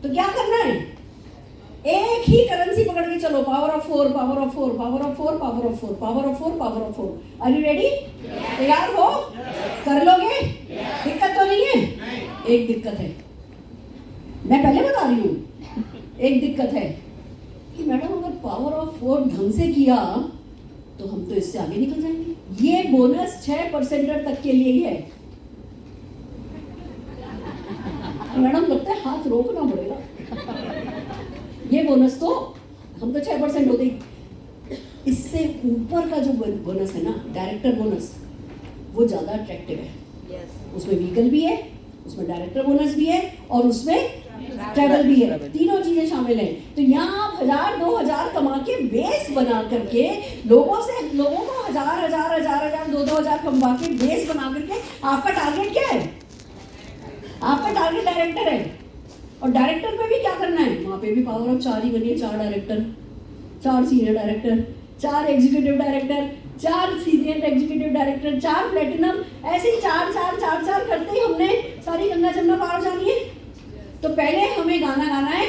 तो क्या करना है, एक ही करेंसी पकड़ के चलो, power of 4, power of 4, power of 4, power of 4, power of 4, power of 4। Are you ready? तैयार हो? कर लोगे? दिक्कत तो नहीं है? एक दिक्कत है, मैं पहले बता रही हूँ, एक दिक्कत है कि मैडम अगर पावर ऑफ 4 ढंग से किया तो हम तो इससे आगे निकल जाएंगे। ये बोनस 6% तक के लिए ही है। मैडम लगता है हाथ रोकना पड़ेगा। ये बोनस तो हम तो 6% होते ही, इससे ऊपर का जो बोनस है ना, डायरेक्टर बोनस, वो ज्यादा अट्रैक्टिव है। उसमें व्हीकल भी है, उसमें डायरेक्टर बोनस भी है, और उसमें ट्रैवल भी है, तीनों चीजें शामिल हैं। तो यहाँ आप 1000-2000 कमा के बेस बना करके लोगों को 1000 2-2000 कमा के बेस बना करके, आपका टारगेट क्या है? आपका टारगेट डायरेक्टर है, और डायरेक्टर पे भी क्या करना है, वहां पे भी पावर ऑफ 4 ही बनी है। 4 director, 4 senior director, 4 executive director, 4 senior executive director, 4 platinum, ऐसे ही 4 करते ही हमने सारी गंगा जमुना पार हो जानी है। तो पहले हमें गाना गाना है,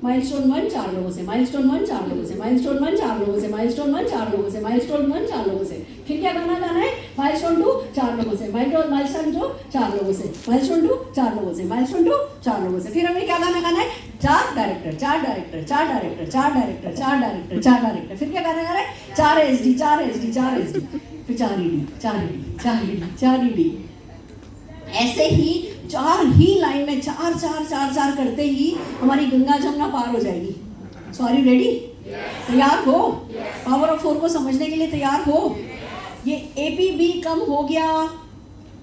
माइलस्टोन 1 4 लोगों से, माइलस्टोन 1 4 लोगों से, माइलस्टोन 1 4 लोगों से, माइलस्टोन 1 4 लोगों से, माइलस्टोन 1 4 लोगों से। फिर क्या गाना गाना है, माइलस्टोन 2 4 लोगों से, माइलस्टोन 2 4 लोगों से, माइलस्टोन 2 4 लोगों से, माइलस्टोन 2 4 लोगों से। फिर हमें क्या गाना गाना है, 4 director, 4 director, 4 director, 4 director, 4 director, 4 director. फिर क्या गाना गाना है, 4 एसडी, 4 एसडी, 4 एसडी, फिर 4 ईडी, 4 ईडी, 4 ईडी, 4 ईडी। ऐसे ही 4 ही लाइन में 4 करते ही हमारी गंगा जमुना पार हो जाएगी। सो आर यू रेडी? तैयार हो? पावर ऑफ 4 को समझने के लिए तैयार हो? ये एपीबी कम हो गया,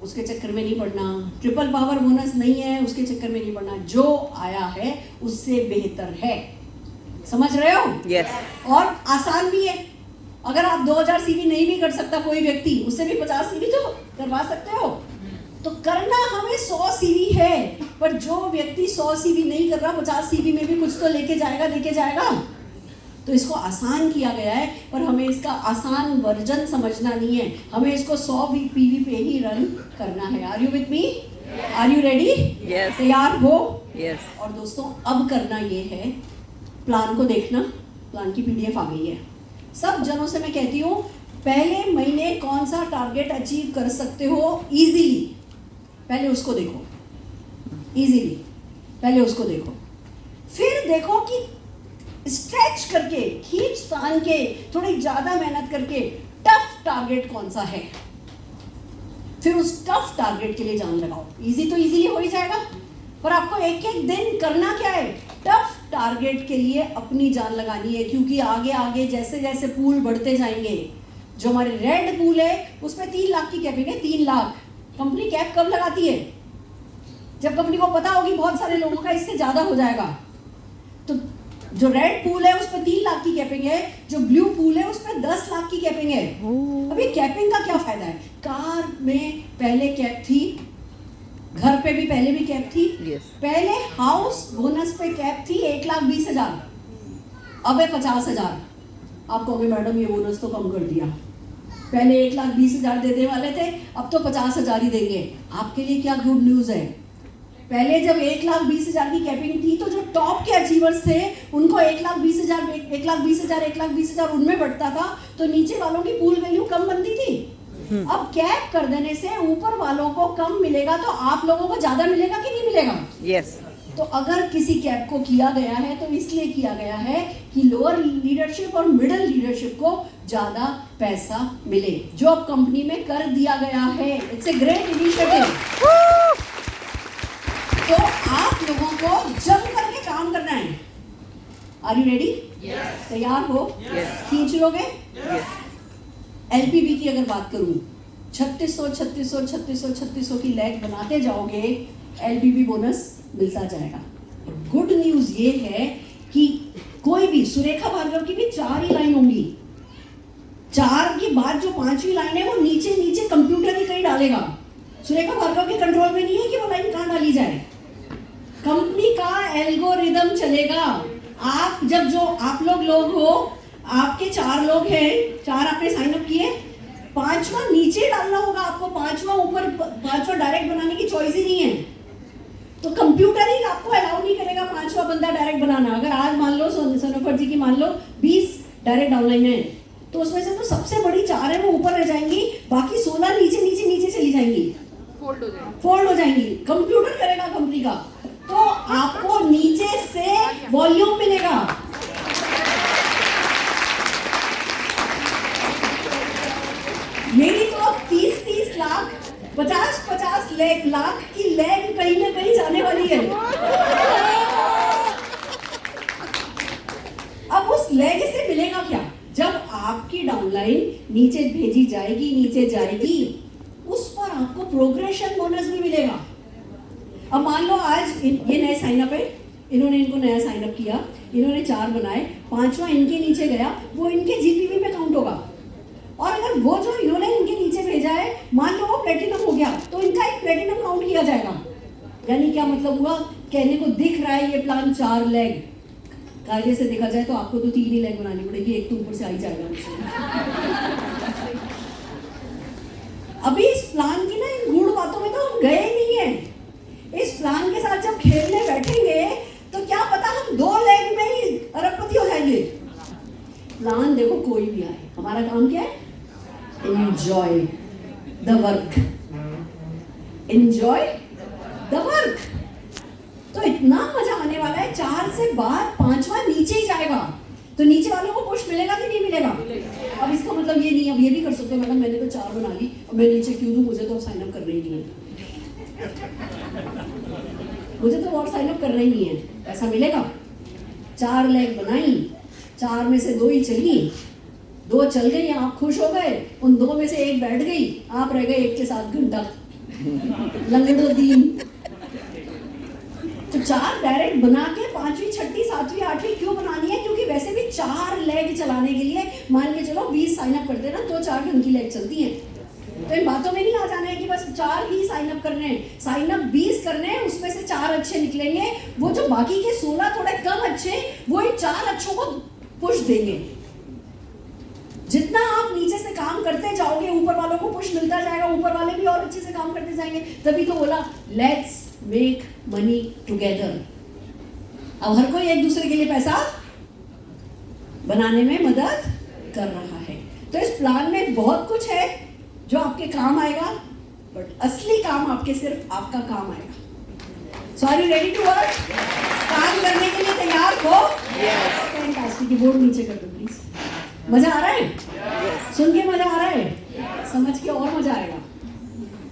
उसके चक्कर में नहीं पड़ना। ट्रिपल पावर बोनस नहीं है, उसके चक्कर में नहीं पड़ना। जो आया है उससे बेहतर है। समझ रहे हो? Yes. और आसान भी है। अगर आप 2000 सीवी नहीं भी कर सकता कोई व्यक्ति, उससे भी 50 सीवी तो करवा सकते हो। तो करना हमें 100 सीवी है, पर जो व्यक्ति 100 सीवी नहीं कर रहा, 50 सीवी में भी कुछ तो लेके जाएगा। तो इसको आसान किया गया है, पर हमें इसका आसान वर्जन समझना नहीं है। हमें इसको 100 पीवी पे ही रन करना है। Are you with me? Are you ready? Yes. तैयार हो? Yes. और दोस्तों अब करना ये है, प्लान को देखना। प्लान की पीडीएफ आ गई है। सब जनों से मैं कहती हूँ, पहले महीने कौन सा टारगेट अचीव कर सकते हो इजीली, पहले उसको देखो। इजीली पहले उसको देखो, फिर देखो कि स्ट्रेच करके, खींच तान के, थोड़ी ज्यादा मेहनत करके टफ टारगेट कौन सा है, फिर उस टफ टारगेट के लिए जान लगाओ। इजी तो इजीली हो ही जाएगा, पर आपको एक एक दिन करना क्या है, टफ टारगेट के लिए अपनी जान लगानी है। क्योंकि आगे आगे जैसे जैसे पूल बढ़ते जाएंगे, जो हमारे रेड पूल है उसमें 3 लाख की कैपिंग है। 3 लाख कंपनी कैप कब लगाती है? जब कंपनी को पता होगी बहुत सारे लोगों का इससे ज्यादा हो जाएगा। तो जो रेड पूल है उस पर 3 लाख की कैपिंग है, जो ब्लू पूल है उस पर 10 लाख की कैपिंग है। अभी कैपिंग का क्या फायदा है? कार में पहले कैप थी, घर पे भी पहले भी कैप थी। Yes. पहले हाउस बोनस पे कैप थी 1,20,000, अब है 50,000। आप कहोगे मैडम ये बोनस तो कम कर दिया, पहले 1,20,000 देने वाले थे, अब तो 50,000 ही देंगे। आपके लिए क्या गुड न्यूज है? पहले जब 1,20,000 की कैपिंग थी तो जो टॉप के अचीवर्स थे उनको 1,20,000 उनमें बढ़ता था, तो नीचे वालों की पूल वैल्यू कम बनती थी। अब कैप कर देने से ऊपर वालों को कम मिलेगा, तो आप लोगों को ज्यादा मिलेगा कि नहीं मिलेगा? Yes. तो अगर किसी कैप को किया गया है तो इसलिए किया गया है कि लोअर लीडरशिप और मिडिल लीडरशिप को ज्यादा पैसा मिले, जो अब कंपनी में कर दिया गया है। It's a great initiative. तो आप लोगों को जम करके काम करना है। Are you ready? तैयार हो? खींच लोगे? एलपीबी की अगर बात करूं, 3600 की लैग बनाते जाओगे, एलपीबी बोनस मिलता जाएगा। गुड न्यूज ये है कि कोई भी, सुरेखा भार्गव की भी 4 ही लाइन होंगी, 4 के बाद जो 5वीं लाइन है वो नीचे नीचे कंप्यूटर ही कहीं डालेगा। सुरेखा भार्गव के कंट्रोल में नहीं है कि वो लाइन कहाँ डाली जाए, कंपनी का एल्गोरिदम चलेगा। आप जब जो आप लोग हो, आपके 4 लोग हैं, 4 आपने साइन अप किए, 5वां नीचे डालना होगा आपको, 5वां ऊपर, 5वां डायरेक्ट बनाने की चॉइस ही नहीं है। तो कंप्यूटर ही आपको अलाउ नहीं करेगा 5वां बंदा डायरेक्ट बनाना। अगर आज मान लो सोनोफर जी की मान लो 20 डायरेक्ट डाउनलाइन है, तो उसमें से तो सबसे बड़ी 4 है वो ऊपर रह जाएंगी, बाकी 16 नीचे नीचे नीचे चली जाएंगी, फोल्ड हो जाएंगी। कंप्यूटर करेगा कंपनी का, तो आपको नीचे से वॉल्यूम मिलेगा। मेरी तो 30-30 लाख 50-50 लाख की लैग कहीं ना कहीं जाने वाली है। अब उस लैग से मिलेगा क्या? जब आपकी डाउनलाइन नीचे भेजी जाएगी, नीचे जाएगी, उस पर आपको प्रोग्रेशन बोनस भी मिलेगा। अब मान लो आज ये नए साइन अप है, इन्होंने इनको नया साइन अप किया, इन्होंने 4 बनाए, 5वां इनके नीचे गया, वो इनके जीपीवी में काउंट होगा। और अगर वो जो इन्होंने इनके नीचे भेजा है, मान लो वो प्लेटिनम हो गया, तो इनका एक प्लेटिनम काउंट किया जाएगा। यानी क्या मतलब हुआ? कहने को दिख रहा है ये प्लान 4 लेग, कायदे से देखा जाए तो आपको तो 3 ही लेग बनानी पड़ेगी, एक तो ऊपर से आ ही जाएगा। अभी इस प्लान की ना इन गूढ़ बातों में तो हम गए नहीं है। इस प्लान के साथ जब खेलने बैठेंगे तो क्या पता हम 2 लेग में ही अरबपति हो जाएंगे। प्लान देखो कोई भी आए, हमारा काम क्या है? Enjoy the work, enjoy the work. तो इतना मजा आने वाला है, 4 से बाद 5वां नीचे ही जाएगा, तो नीचे वालों को पुश मिलेगा कि नहीं मिलेगा? अब इसका मतलब ये नहीं, अब ये भी कर सकते हो मैडम मैंने तो 4 बना ली, अब मैं नीचे क्यों दूं, मुझे तो अब साइन अप करना ही नहीं है, मुझे तो और साइन अप करना ही नहीं है। ऐसा मिलेगा? 4 लेग बनाई, 4 में से 2 ही चली, 2 चल गई, आप खुश हो गए, उन 2 में से 1 बैठ गई, आप रह गए 1 के 7 घंटा लंगड़ो दीन। तो 4 डायरेक्ट बना के 5वीं 6वीं 7वीं 8वीं क्यों बनानी है? क्योंकि वैसे भी 4 लेग चलाने के लिए मान के चलो 20 साइन अप करते ना, तो 4 ढंग की लेग चलती है। तो इन बातों में नहीं आ जाना है कि बस 4 ही साइन अप करने हैं, साइन अप 20 करने हैं, उसमें से 4 अच्छे निकलेंगे, वो जो बाकी के 16 थोड़े कम अच्छे, वो इन 4 अच्छों को पुश देंगे। जितना आप नीचे से काम करते जाओगे, ऊपर वालों को पुश मिलता जाएगा, ऊपर वाले भी और अच्छे से काम करते जाएंगे। तभी तो बोला लेट्स मेक मनी टुगेदर। अब हर कोई एक दूसरे के लिए पैसा बनाने में मदद कर रहा है। तो इस प्लान में बहुत कुछ है जो आपके काम आएगा, बट असली काम आपके सिर्फ आपका काम आएगा। So are you ready to work? काम करने के लिए तैयार हो? फैंटास्टिक। बोर्ड नीचे कर दो प्लीज। मजा आ रहा है? सुन के मजा आ रहा है? समझ के और मजा आएगा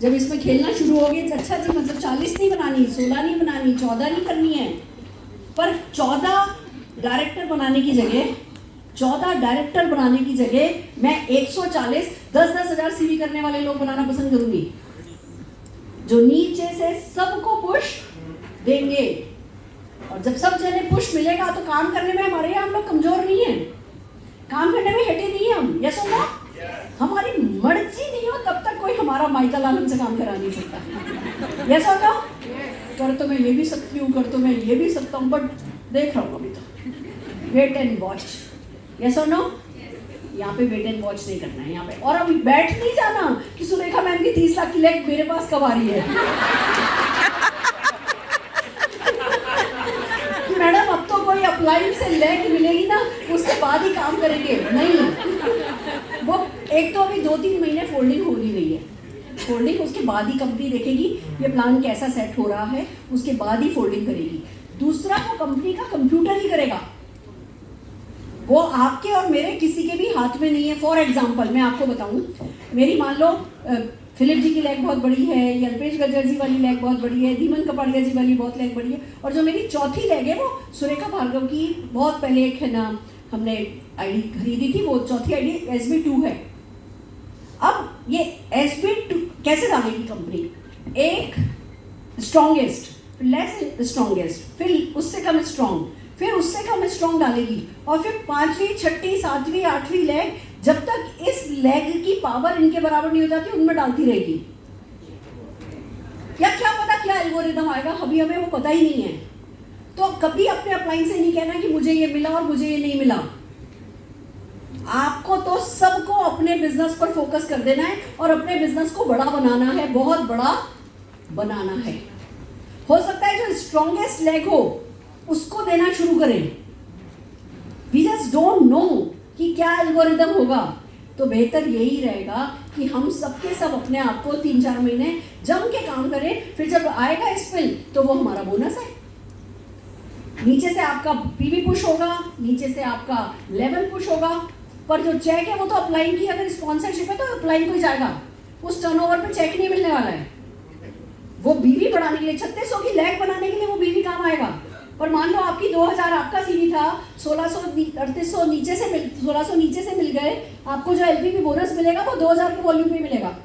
जब इसमें खेलना शुरू हो गए। अच्छा जी, मतलब 40 नहीं बनानी, 16 नहीं बनानी, 14 नहीं करनी है, पर 14 डायरेक्टर बनाने की जगह, 14 डायरेक्टर बनाने की जगह मैं 140 10-10 हज़ार सीवी करने वाले लोग बनाना पसंद करूंगी, जो नीचे से सबको पुश देंगे। और जब सब जने पुश मिलेगा तो काम करने में हमारे यहाँ हम लोग कमजोर नहीं है, काम करने में हटे नहीं है हम। यस और नो? हमारी मर्जी नहीं हो तब तक कोई हमारा माइकल आलम से काम करा नहीं सकता। यस और नो? कर तो मैं ये भी सकती हूँ, कर तो मैं ये भी सकता हूँ, बट देख रहा हूँ अभी तो, वेट एंड वॉच। यस और नो? यहाँ पे वेट एंड वॉच नहीं करना है यहाँ पे। और अभी बैठ नहीं जाना कि सुरेखा मैम की 30 लाख की लेग मेरे पास कब आ रही है। मैडम अब तो कोई अप्लायंस से लेग मिलेगी ना, उसके बाद ही काम करेंगे। नहीं, वो एक तो अभी 2-3 महीने फोल्डिंग हो नहीं रही है, फोल्डिंग उसके बाद ही कंपनी देखेगी ये प्लान कैसा सेट हो रहा है, उसके बाद ही फोल्डिंग करेगी। दूसरा, वो कंपनी का कंप्यूटर ही करेगा, वो आपके और मेरे किसी के भी हाथ में नहीं है। फॉर एग्जाम्पल मैं आपको बताऊं, मेरी मान लो फिलिप जी की लेग बहुत बड़ी है, अल्पेश गज्जर जी वाली लेग बहुत बड़ी है, धीमन कपाड़िया जी वाली बहुत लेग बड़ी है, और जो मेरी चौथी लेग है वो सुरेखा भार्गव की बहुत पहले एक है ना हमने आईडी खरीदी थी, वो चौथी आईडी SB2 है। अब ये SB2 कैसे डालेगी कंपनी? एक स्ट्रॉन्गेस्ट लेस स्ट्रॉन्गेस्ट, फिर उससे कम स्ट्रॉन्ग, फिर उससे कम स्ट्रॉन्ग डालेगी, और फिर 5वीं 6ठी 7वीं 8वीं लेग, जब तक इस लेग की पावर इनके बराबर नहीं हो जाती उनमें डालती रहेगी। या क्या पता क्या एल्गोरिदम आएगा, अभी हमें वो पता ही नहीं है। तो कभी अपने अपलाइन से नहीं कहना कि मुझे ये मिला और मुझे ये नहीं मिला। आपको तो सबको अपने बिजनेस पर फोकस कर देना है और अपने बिजनेस को बड़ा बनाना है, बहुत बड़ा बनाना है। हो सकता है जो स्ट्रॉन्गेस्ट लेग हो उसको देना शुरू करें। वी जस्ट डोंट नो कि क्या एल्गोरिदम होगा। तो बेहतर यही रहेगा कि हम सबके सब अपने आप को 3-4 महीने जम के काम करें, फिर जब आएगा स्पिल तो वो हमारा बोनस है। नीचे से आपका पीवी पुश होगा, नीचे से आपका लेवल पुश होगा, पर जो चेक है वो तो अपलाइन की, अगर स्पॉन्सरशिप है तो अपलाइन को ही जाएगा, उस टर्नओवर पे चेक नहीं मिलने वाला है। वो बीवी बढ़ाने के लिए 3600 की लैग बनाने के लिए वो बीवी काम आएगा। पर मान लो आपकी 2000 आपका सीवी था, 1600 नीचे से 1600 नीचे से मिल गए, आपको जो एलपीवी बोनस मिलेगा वो 2000 के वॉल्यूम में मिलेगा।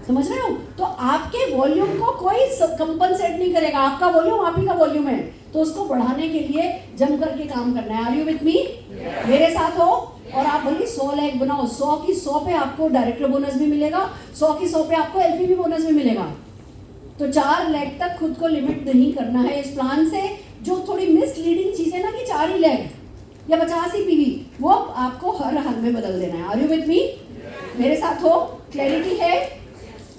समझ रहे हो? तो आपके वॉल्यूम को कोई कंपनसेट नहीं करेगा, आपका वॉल्यूम आप ही का वॉल्यूम है, तो उसको बढ़ाने के लिए जम करके काम करना है। Are you with me? मेरे साथ हो? और आप भले 100 लैग बनाओ, 100 की 100 पे आपको डायरेक्टर बोनस भी मिलेगा, 100 की 100 पे आपको एलपीवी बोनस भी मिलेगा। तो 4 लैग तक खुद को लिमिट नहीं करना है इस प्लान से। जो थोड़ी मिसलीडिंग चीज है ना कि 4 ही लैग या 50 ही पीवी, वो आपको हर हाल में बदल देना है। Are you with me? मेरे साथ हो? क्लैरिटी है?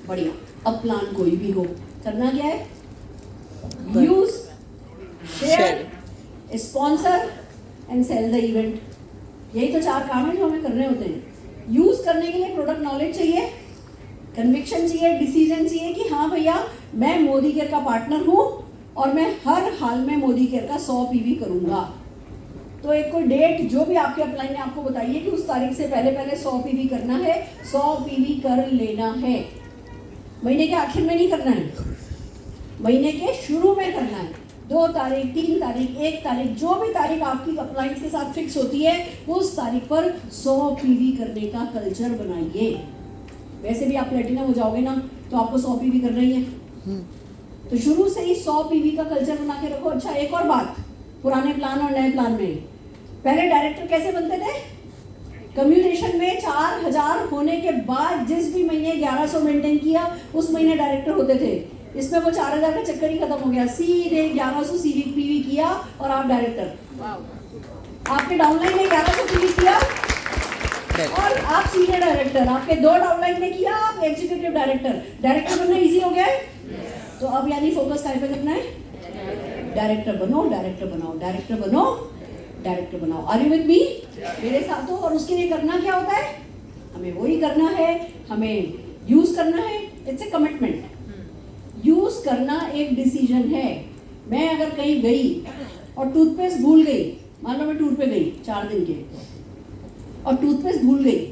बढ़िया। अब प्लान कोई भी हो, करना क्या है? Use, share, sponsor and sell the event. यही तो 4 काम है जो हमें करने होते हैं। यूज करने के लिए प्रोडक्ट नॉलेज चाहिए, कन्विक्शन चाहिए, डिसीजन चाहिए कि हाँ भैया मैं मोदी केयर का पार्टनर हूँ और मैं हर हाल में मोदी केयर का 100 पीवी करूंगा। तो एक कोई डेट जो भी आपके अपलाइन ने आपको बताइए कि उस तारीख से पहले 100 पीवी करना है, 100 पीवी कर लेना है। महीने के आखिर में नहीं करना है, महीने के शुरू में करना है। 2 तारीख, 3 तारीख, 1 तारीख, जो भी तारीख आपकी अपलाइंस के साथ फिक्स होती है उस तारीख पर 100 पीवी करने का कल्चर बनाइए। वैसे भी आप प्लेटिनम हो जाओगे ना तो आपको 100 पीवी करना ही है, तो शुरू से ही 100 पीवी का कल्चर बना के रखो। अच्छा, एक और बात, पुराने प्लान और नए प्लान में पहले डायरेक्टर कैसे बनते थे? कम्युनिकेशन में 4000 होने के बाद जिस भी महीने 1100 मेंटेन किया उस महीने डायरेक्टर होते थे। इसमें वो 4000 का चक्कर ही खत्म हो गया, सीधे 1100 सीवी पीवी किया और आप डायरेक्टर। आपके डाउनलाइन ने 1100 पीवी किया और आप सीनियर डायरेक्टर, आपके 2 डाउनलाइन ने किया, आप एग्जीक्यूटिव डायरेक्टर। डायरेक्टर बनना इजी हो गया है। तो अब यानी फोकस काय पे करना है? डायरेक्टर बनो, डायरेक्टर बनाओ, डायरेक्टर बनो, डायरेक्टर बनाओ। Are you with me? मेरे साथ हो। और उसके लिए करना क्या होता है? हमें वही करना है, हमें यूज करना है। It's A commitment. यूज करना एक डिसीजन है। मैं अगर कहीं गई और टूथपेस्ट भूल गई, मान लो मैं टूर पे गई 4 दिन के और टूथपेस्ट भूल गई,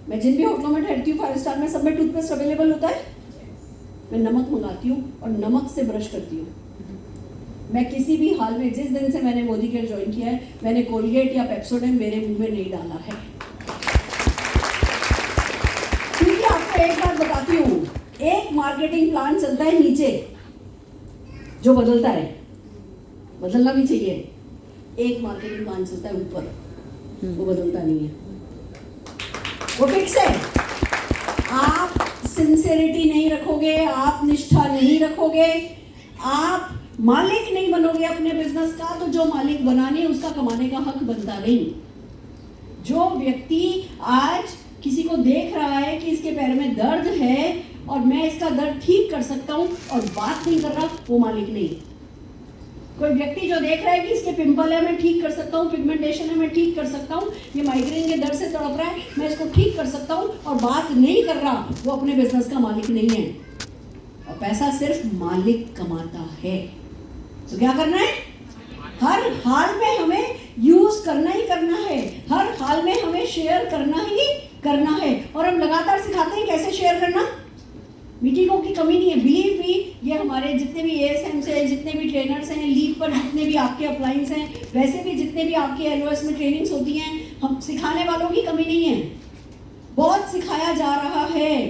मैं जिन भी होटलों में ठहरती हूँ 5 स्टार में, सब में टूथपेस्ट अवेलेबल होता है। मैं नमक मंगाती हूँ और नमक से ब्रश करती हूँ। मैं किसी भी हाल में, जिस दिन से मैंने मोदी केयर ज्वाइन किया है, मैंने कोलगेट या पेप्सोडेंट मेरे मुंह में नहीं डाला है। क्योंकि आपको एक बात बताती हूँ, एक मार्केटिंग प्लान चलता है नीचे जो बदलता है, बदलना भी चाहिए। एक मार्केटिंग प्लान चलता है ऊपर, वो बदलता नहीं है, वो फिक्स है। आप सिंसियरिटी नहीं रखोगे, आप निष्ठा नहीं रखोगे, आप मालिक नहीं बनोगे अपने बिजनेस का, तो जो मालिक बनाने उसका कमाने का हक बनता नहीं। जो व्यक्ति आज किसी को देख रहा है कि इसके पैर में दर्द है और मैं इसका दर्द ठीक कर सकता हूँ और बात नहीं कर रहा, वो मालिक नहीं। कोई व्यक्ति जो देख रहा है कि इसके पिंपल है मैं ठीक कर सकता हूँ, पिगमेंटेशन है मैं ठीक कर सकता हूँ, ये माइग्रेन के दर्द से तड़प रहा है मैं इसको ठीक कर सकता हूँ, और बात नहीं कर रहा, वो अपने बिजनेस का मालिक नहीं है। और पैसा सिर्फ मालिक कमाता है। तो क्या करना है? हर हाल में हमें यूज करना ही करना है, हर हाल में हमें शेयर करना ही करना है। और हम लगातार सिखाते हैं कैसे शेयर करना। मीटिंगों की कमी नहीं है, बिलीव मी। ये हमारे जितने भी एएसएम्स हैं, जितने भी ट्रेनर्स हैं, लीड पर जितने भी आपके अपलाइंस हैं, वैसे भी जितने भी आपके एलओएस में ट्रेनिंग्स होती हैं, हम सिखाने वालों की कमी नहीं है। बहुत सिखाया जा रहा है,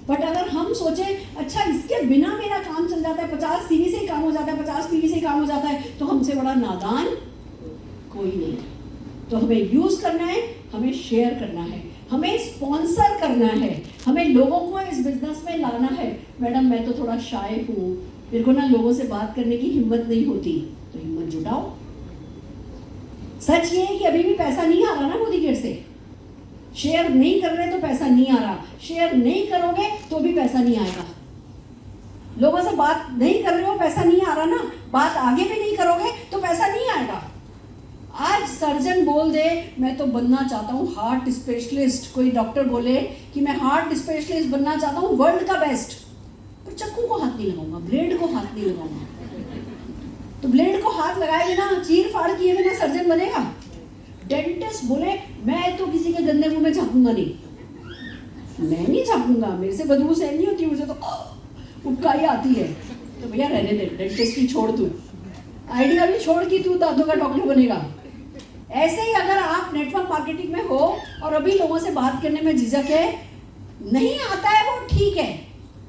बट अगर हम सोचें अच्छा इसके बिना मेरा काम चल जाता है, 50 सीवी से ही काम हो जाता है, 50 पीवी से ही काम हो जाता है, तो हमसे बड़ा नादान कोई नहीं। तो हमें यूज करना है, हमें शेयर करना है, हमें स्पॉन्सर करना है, हमें लोगों को इस बिजनेस में लाना है। मैडम मैं तो थोड़ा शाय हूँ, मेरे को ना लोगों से बात करने की हिम्मत नहीं होती, तो हिम्मत जुटाओ। सच ये है कि अभी भी पैसा नहीं आ रहा ना मोदी केयर से। शेयर नहीं कर रहे तो पैसा नहीं आ रहा, शेयर नहीं करोगे तो भी पैसा नहीं आएगा। लोगों से बात नहीं कर रहे हो, पैसा नहीं आ रहा ना, बात आगे भी नहीं करोगे तो पैसा नहीं आएगा। आज सर्जन बोल दे मैं तो बनना चाहता हूँ हार्ट स्पेशलिस्ट, कोई डॉक्टर बोले कि मैं हार्ट स्पेशलिस्ट बनना चाहता हूँ वर्ल्ड का बेस्ट, पर चक्कू को हाथ नहीं लगाऊंगा, ब्लेड को हाथ नहीं लगाऊंगा। तो ब्लेड को हाथ लगाए बिना, चीर फाड़ किए बिना सर्जन बनेगा? डेंटिस्ट बोले मैं तो किसी के गंदे मुंह में झाँकूंगा नहीं, मैं नहीं झाँकूंगा, मेरे से बदबू सहन नहीं होती, मुझे तो उबकाई आती है। तो भैया रहने दे, डेंटिस्ट की छोड़, तू आइडिया भी छोड़ कि तू दांतों का डॉक्टर बनेगा। ऐसे ही अगर आप नेटवर्क मार्केटिंग में हो और अभी लोगों से बात करने में झिझक है, नहीं आता है वो ठीक है,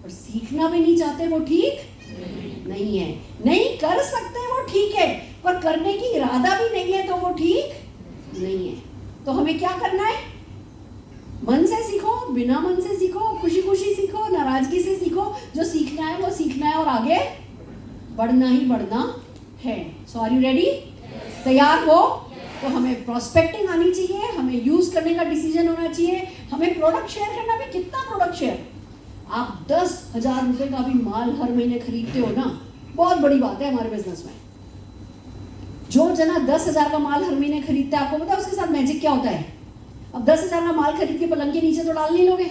और सीखना भी नहीं चाहते वो ठीक नहीं है, नहीं कर सकते वो ठीक है, पर करने की इरादा भी नहीं है तो वो ठीक नहीं है। तो हमें क्या करना है? मन से सीखो, बिना मन से सीखो, खुशी खुशी सीखो, नाराजगी से सीखो, जो सीखना है वो सीखना है और आगे बढ़ना ही बढ़ना है। सो आर यू रेडी? तैयार हो? तो हमें प्रोस्पेक्टिंग आनी चाहिए, हमें यूज करने का डिसीजन होना चाहिए, हमें प्रोडक्ट शेयर करना भी। कितना प्रोडक्ट शेयर? आप 10,000 रुपए का भी माल हर महीने खरीदते हो ना, बहुत बड़ी बात है हमारे बिजनेस में। जो जना 10,000 का माल हर महीने खरीदता है, आपको पता है उसके साथ मैजिक क्या होता है? अब 10,000 का माल खरीद के पलंग के नीचे तो डाल नहीं लोगे,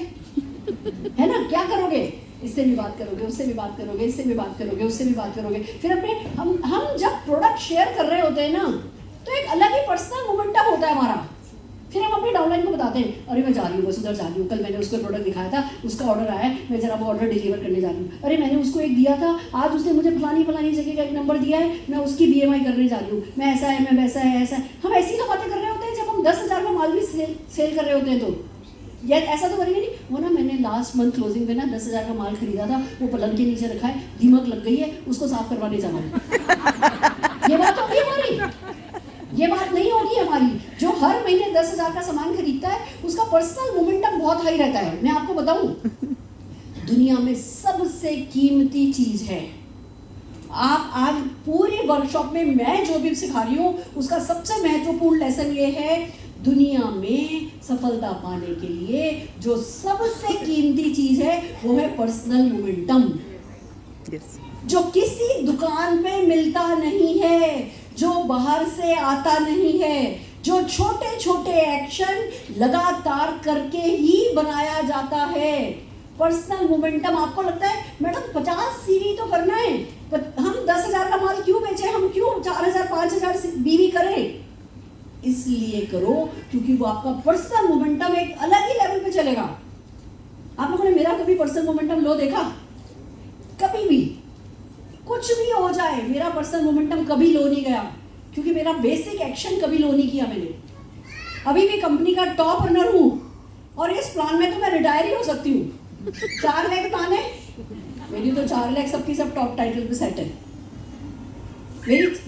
है ना? क्या करोगे? इससे भी बात करोगे, उससे भी बात करोगे, इससे भी बात करोगे, उससे भी बात करोगे। फिर अपने हम जब प्रोडक्ट शेयर कर रहे होते हैं ना, तो एक अलग ही पर्सनल मोमेंटम होता है हमारा। फिर हम अपनी डाउनलाइन को बताते हैं, अरे मैं जा रही हूँ, बस उधर जा रही हूँ, कल मैंने उसको प्रोडक्ट दिखाया था, उसका ऑर्डर आया है, मैं जरा वो ऑर्डर डिलीवर करने जा रही हूँ। अरे मैंने उसको एक दिया था, आज उसने मुझे फलानी जगह का एक नंबर दिया है, मैं उसकी BMI करने जा रही हूँ, मैं ऐसा है, मैं वैसा है, ऐसा है। हम ऐसी तो बातें कर रहे होते हैं जब हम 10,000 का माल भी सेल कर रहे होते हैं। तो यार ऐसा तो करेंगे नहीं, वो ना मैंने लास्ट मंथ क्लोजिंग में ना 10,000 का माल खरीदा था, वो पलंग के नीचे रखा है, दीमक लग गई है, उसको साफ करवाने जाना है। ये बात होगी हमारी? ये बात नहीं होगी हमारी। जो हर महीने 10,000 का सामान खरीदता है, उसका पर्सनल मोमेंटम बहुत हाई रहता है। मैं आपको बताऊं, दुनिया में सबसे कीमती चीज है, आप आज पूरे वर्कशॉप में मैं जो भी सिखा रही हूँ उसका सबसे महत्वपूर्ण लेसन ये है, दुनिया में सफलता पाने के लिए जो सबसे कीमती चीज है वो है पर्सनल मोमेंटम। जो किसी दुकान पे मिलता नहीं है, जो बाहर से आता नहीं है, जो छोटे छोटे एक्शन लगातार करके ही बनाया जाता है। Personal momentum. आपको लगता है मैडम 50 CV तो करना है, हम 10,000 का माल क्यों बेचे, हम क्यों 4,000 5,000 BV करें? इसलिए करो क्योंकि वो आपका पर्सनल मोमेंटम एक अलग ही लेवल पे चलेगा। आप लोगों ने मेरा कभी पर्सनल मोमेंटम लो देखा? कभी भी कुछ भी हो जाए, मेरा पर्सनल मोमेंटम कभी लो नहीं गया, क्योंकि मेरा बेसिक एक्शन कभी लो नहीं किया मैंने। अभी भी कंपनी का टॉप रनर हूँ और इस प्लान में तो मैं रिटायर ही हो सकती हूँ। 4 लाख प्लान है मेरी, तो 4 लाख सबकी सब टॉप टाइटल पे सेट है।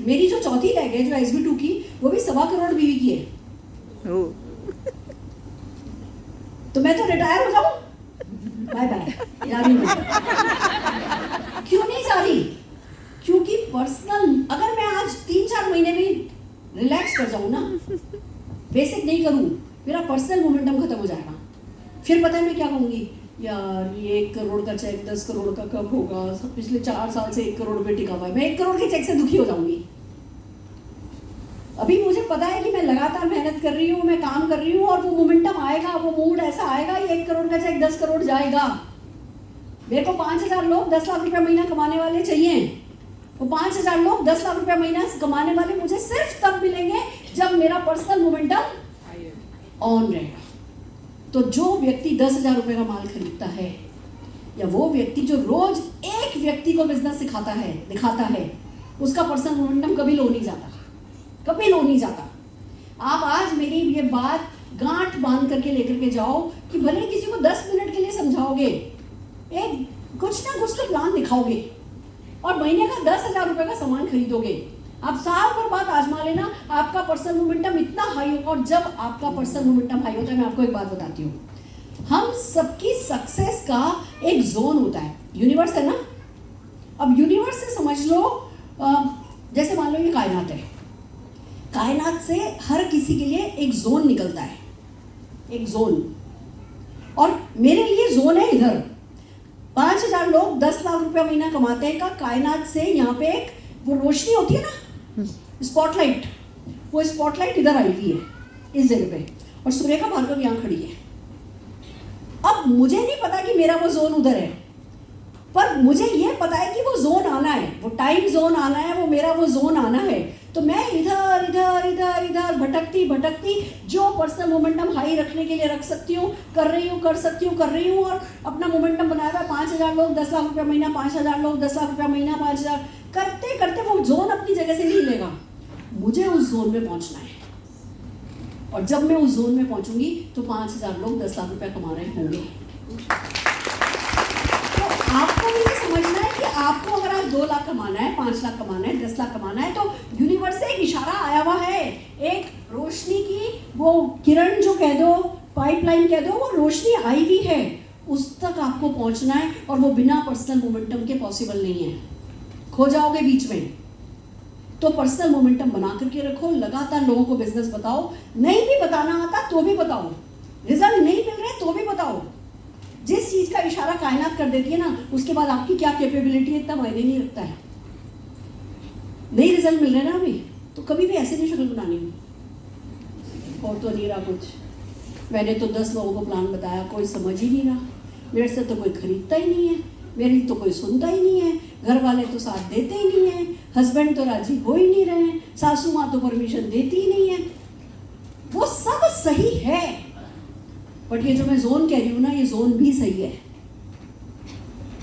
मेरी जो चौथी लैग है जो SB2 की, वो भी 1.25 करोड़ BV की है। तो मैं तो रिटायर हो जाऊं, बाय बाय, जा रही हूं। क्यों नहीं जा रही? क्योंकि पर्सनल, अगर मैं आज 3-4 महीने में रिलैक्स कर जाऊं ना, बेसिक नहीं करूं, मेरा पर्सनल मोमेंटम खत्म हो जाएगा। फिर पता है मैं क्या कहूंगी, यार ये 1 करोड़ का चेक 10 करोड़ का कब होगा? पिछले 4 साल से 1 करोड़ रुपए टिका हुआ है, मैं 1 करोड़ के चेक से दुखी हो जाऊंगी। अभी मुझे पता है कि मैं लगातार मेहनत कर रही हूँ, मैं काम कर रही हूँ, और वो मोमेंटम आएगा, वो मूड ऐसा आएगा, ये 1 करोड़ का चेक 10 करोड़ जाएगा। मेरे को 5,000 लोग 10 लाख रुपया महीना कमाने वाले चाहिए। वो 5,000 लोग 10 लाख रुपया महीना कमाने वाले मुझे सिर्फ तब मिलेंगे जब मेरा पर्सनल मोमेंटम ऑन रहेगा। तो जो व्यक्ति 10,000 रुपए का माल खरीदता है, या वो व्यक्ति जो रोज एक व्यक्ति को बिजनेस दिखाता है, उसका पर्सनल मोमेंटम कभी लो नहीं जाता, कभी लो नहीं जाता। आप आज मेरी ये बात गांठ बांध करके लेकर के जाओ कि भले किसी को 10 मिनट के लिए समझाओगे, एक कुछ ना कुछ तो प्लान दिखाओगे और महीने का 10,000 रुपये का सामान खरीदोगे। आप साल भर बाद आजमा लेना, आपका पर्सनल मोमेंटम इतना हाई होगा। और जब आपका पर्सनल मोमेंटम हाई होता है, मैं आपको एक बात बताती हूँ, हम सबकी सक्सेस का एक जोन होता है, यूनिवर्स है ना। अब यूनिवर्स से समझ लो, जैसे मान लो ये कायनात है, कायनात से हर किसी के लिए एक जोन निकलता है, एक जोन। और मेरे लिए जोन है इधर, 5,000 लोग 10 लाख रुपया महीना कमाते हैं का कायनात से यहाँ पे एक वो रोशनी होती है ना, स्पॉटलाइट, वो स्पॉटलाइट इधर आई हुई है इस जगह पे, और सुरेखा भार्गव यहाँ खड़ी है। अब मुझे नहीं पता कि मेरा वो जोन उधर है, पर मुझे ये पता है कि वो जोन आना है, वो टाइम जोन आना है, वो मेरा वो जोन आना है। तो मैं इधर इधर इधर इधर भटकती भटकती जो पर्सनल मोमेंटम हाई रखने के लिए रख सकती हूँ, कर रही हूँ, कर सकती हूँ, कर रही हूँ। और अपना मोमेंटम बनाया हुआ 5,000 लोग 10 लाख रुपया महीना, 5,000 लोग 10 लाख रुपया महीना, 5,000 करते करते वो जोन अपनी जगह से नहीं लेगा, मुझे उस जोन में पहुँचना है। और जब मैं उस जोन में पहुँचूंगी तो 5,000 लोग 10 लाख रुपया कमा रहे होंगे। आपको भी ये समझना है कि आपको अगर आज 2 लाख कमाना है, 5 लाख कमाना है, 10 लाख कमाना है, तो यूनिवर्स से एक इशारा आया हुआ है, एक रोशनी की वो किरण जो कह दो, पाइपलाइन कह दो, वो रोशनी आई हुई है, उस तक आपको पहुंचना है। और वो बिना पर्सनल मोमेंटम के पॉसिबल नहीं है, खो जाओगे बीच में। तो पर्सनल मोमेंटम बना करके रखो, लगातार लोगों को बिजनेस बताओ, नहीं भी बताना आता तो भी बताओ, रिजल्ट नहीं मिल रहे तो भी बताओ। जिस चीज का इशारा कायनात कर देती है ना, उसके बाद आपकी क्या कैपेबिलिटी है इतना मायने नहीं रखता है। नहीं रिजल्ट मिल रहे ना अभी, तो कभी भी ऐसे नहीं शक्ल बनानी हो। और तो नहीं रहा कुछ, मैंने तो 10 लोगों को प्लान बताया, कोई समझ ही नहीं रहा, मेरे से तो कोई खरीदता ही नहीं है, मेरी तो कोई सुनता ही नहीं है, घर वाले तो साथ देते ही नहीं है, हस्बैंड तो राजी हो ही नहीं रहे हैं, सासू माँ तो परमिशन देती ही नहीं है। वो सब सही है, बट ये जो मैं जोन कह रही हूँ ना, ये जोन भी सही है।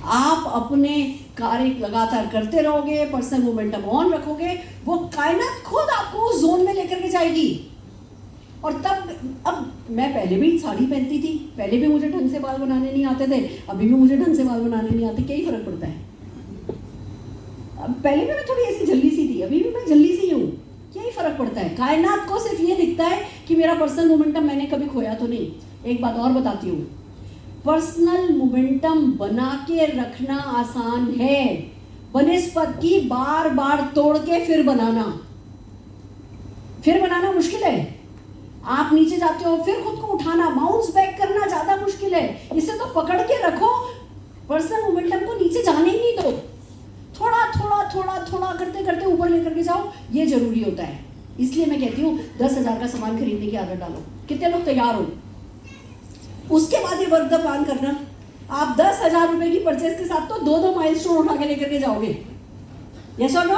आप अपने कार्य लगातार करते रहोगे, पर्सनल मोमेंटम ऑन रखोगे, वो कायनात खुद आपको उस जोन में लेकर के जाएगी। और तब, अब मैं पहले भी साड़ी पहनती थी, पहले भी मुझे ढंग से बाल बनाने नहीं आते थे, अभी भी मुझे ढंग से बाल बनाने नहीं आते, क्या ही फर्क पड़ता है। अब पहले भी मैं थोड़ी ऐसी जल्दी सी थी, अभी भी मैं जल्दी सी हूँ, क्या ही फर्क पड़ता है। कायनात को सिर्फ ये दिखता है कि मेरा पर्सनल मोमेंटम मैंने कभी खोया तो नहीं। एक बात और बताती हूँ, पर्सनल मोमेंटम बना के रखना आसान है, बनस्पत की बार बार तोड़ के फिर बनाना मुश्किल है। आप नीचे जाते हो, फिर खुद को उठाना, बाउंस बैक करना ज्यादा मुश्किल है। इसे तो पकड़ के रखो, पर्सनल मोमेंटम को नीचे जाने ही नहीं दो, थोड़ा थोड़ा थोड़ा थोड़ा करते करते ऊपर लेकर के जाओ, ये जरूरी होता है। इसलिए मैं कहती हूँ 10,000 का सामान खरीदने की आदत डालो। कितने लोग तैयार हो? उसके बाद ये वर्क द प्लान करना। आप 10,000 रुपए की परचेज के साथ तो 2-2 माइलस्टोन उठा के लेकर के जाओगे। यस और नो?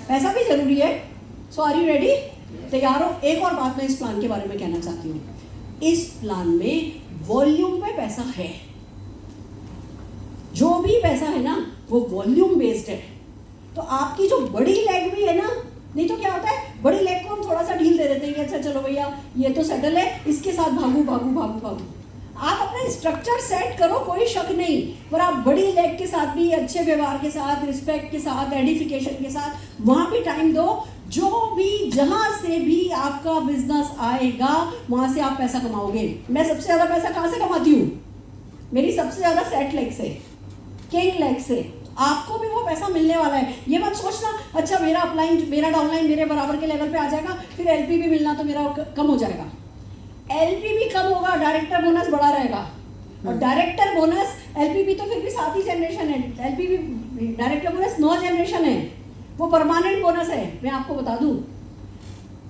पैसा भी जरूरी है। सो आर यू रेडी? तैयार हो? एक और बात मैं इस प्लान के बारे में कहना चाहती हूँ, इस प्लान में वॉल्यूम पे पैसा है। जो भी पैसा है ना, वो वॉल्यूम बेस्ड है। तो आपकी जो बड़ी लेग भी है ना, नहीं तो क्या होता है, बड़ी लेग को हम थोड़ा सा ढील दे देते हैं कि अच्छा चलो भैया ये तो सेटल है, इसके साथ भागू भागू भागू भागू। आप अपना स्ट्रक्चर सेट करो, कोई शक नहीं, पर आप बड़ी लेग के साथ भी अच्छे व्यवहार के साथ, रिस्पेक्ट के साथ, एडिफिकेशन के साथ वहां भी टाइम दो। जो भी जहां से भी आपका बिजनेस आएगा वहां से आप पैसा कमाओगे। मैं सबसे ज्यादा पैसा कहां से कमाती हूँ? मेरी सबसे ज्यादा सेट लेग से, किंग लेग से। आपको भी वो पैसा मिलने वाला है। ये मत सोचना अच्छा मेरा अपलाइन मेरा डाउनलाइन मेरे बराबर के लेवल पे आ जाएगा, फिर एलपीवी मिलना तो मेरा कम हो जाएगा। एलपीवी कम होगा, डायरेक्टर बोनस बड़ा रहेगा। और डायरेक्टर बोनस, एलपीवी तो फिर भी 7 ही जनरेशन है, एलपीवी डायरेक्टर बोनस 9 जनरेशन है, वो परमानेंट बोनस है। मैं आपको बता दूं,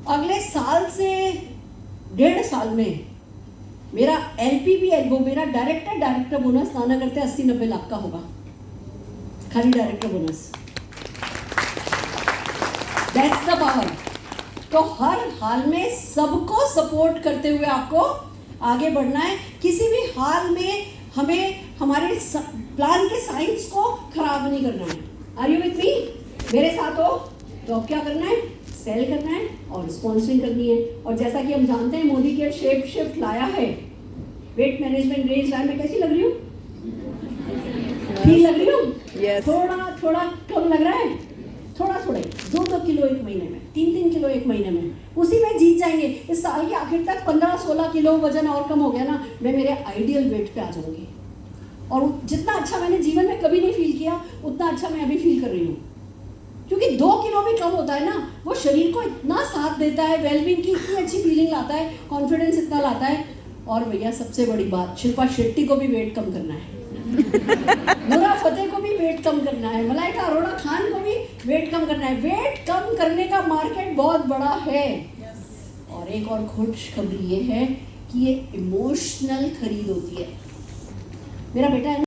अगले साल से 1.5 साल में मेरा एलपीवी, वो मेरा डायरेक्टर बोनस लाना करते 80-90 लाख का होगा, खाली director bonus. That's the power. तो हर हाल में सबको सपोर्ट करते हुए आपको आगे बढ़ना है। किसी भी हाल में हमें हमारे प्लान के साइंस को खराब नहीं करना है। Are you with me? मेरे साथ हो तो अब क्या करना है? सेल करना है और स्पॉन्सरिंग करनी है। और जैसा कि हम जानते हैं मोदी केयर शेप शिफ्ट लाया है, वेट मैनेजमेंट रेंज लाइन में कैसी लग रही हूँ? ठीक लग रही हूँ? Yes. थोड़ा थोड़ा कम लग रहा है, थोड़ा थोड़ा 2-2 किलो एक महीने में, 3-3 किलो एक महीने में, उसी में जीत जाएंगे। इस साल के आखिर तक 15-16 किलो वजन और कम हो गया ना, मैं मेरे आइडियल वेट पे आ जाऊंगी। और जितना अच्छा मैंने जीवन में कभी नहीं फील किया, उतना अच्छा मैं अभी फील कर रही हूँ। क्योंकि 2 किलो भी कम होता है ना, वो शरीर को इतना साथ देता है, वेलबींग की इतनी अच्छी फीलिंग लाता है, कॉन्फिडेंस इतना लाता है। और भैया सबसे बड़ी बात, शिल्पा शेट्टी को भी वेट कम करना है, नूरा फतेह को भी वेट कम करना है, मलाइका अरोड़ा खान को भी वेट कम करना है। वेट कम करने का मार्केट बहुत बड़ा है। और एक और खुशखबरी ये है कि ये इमोशनल खरीद होती है। मेरा बेटा है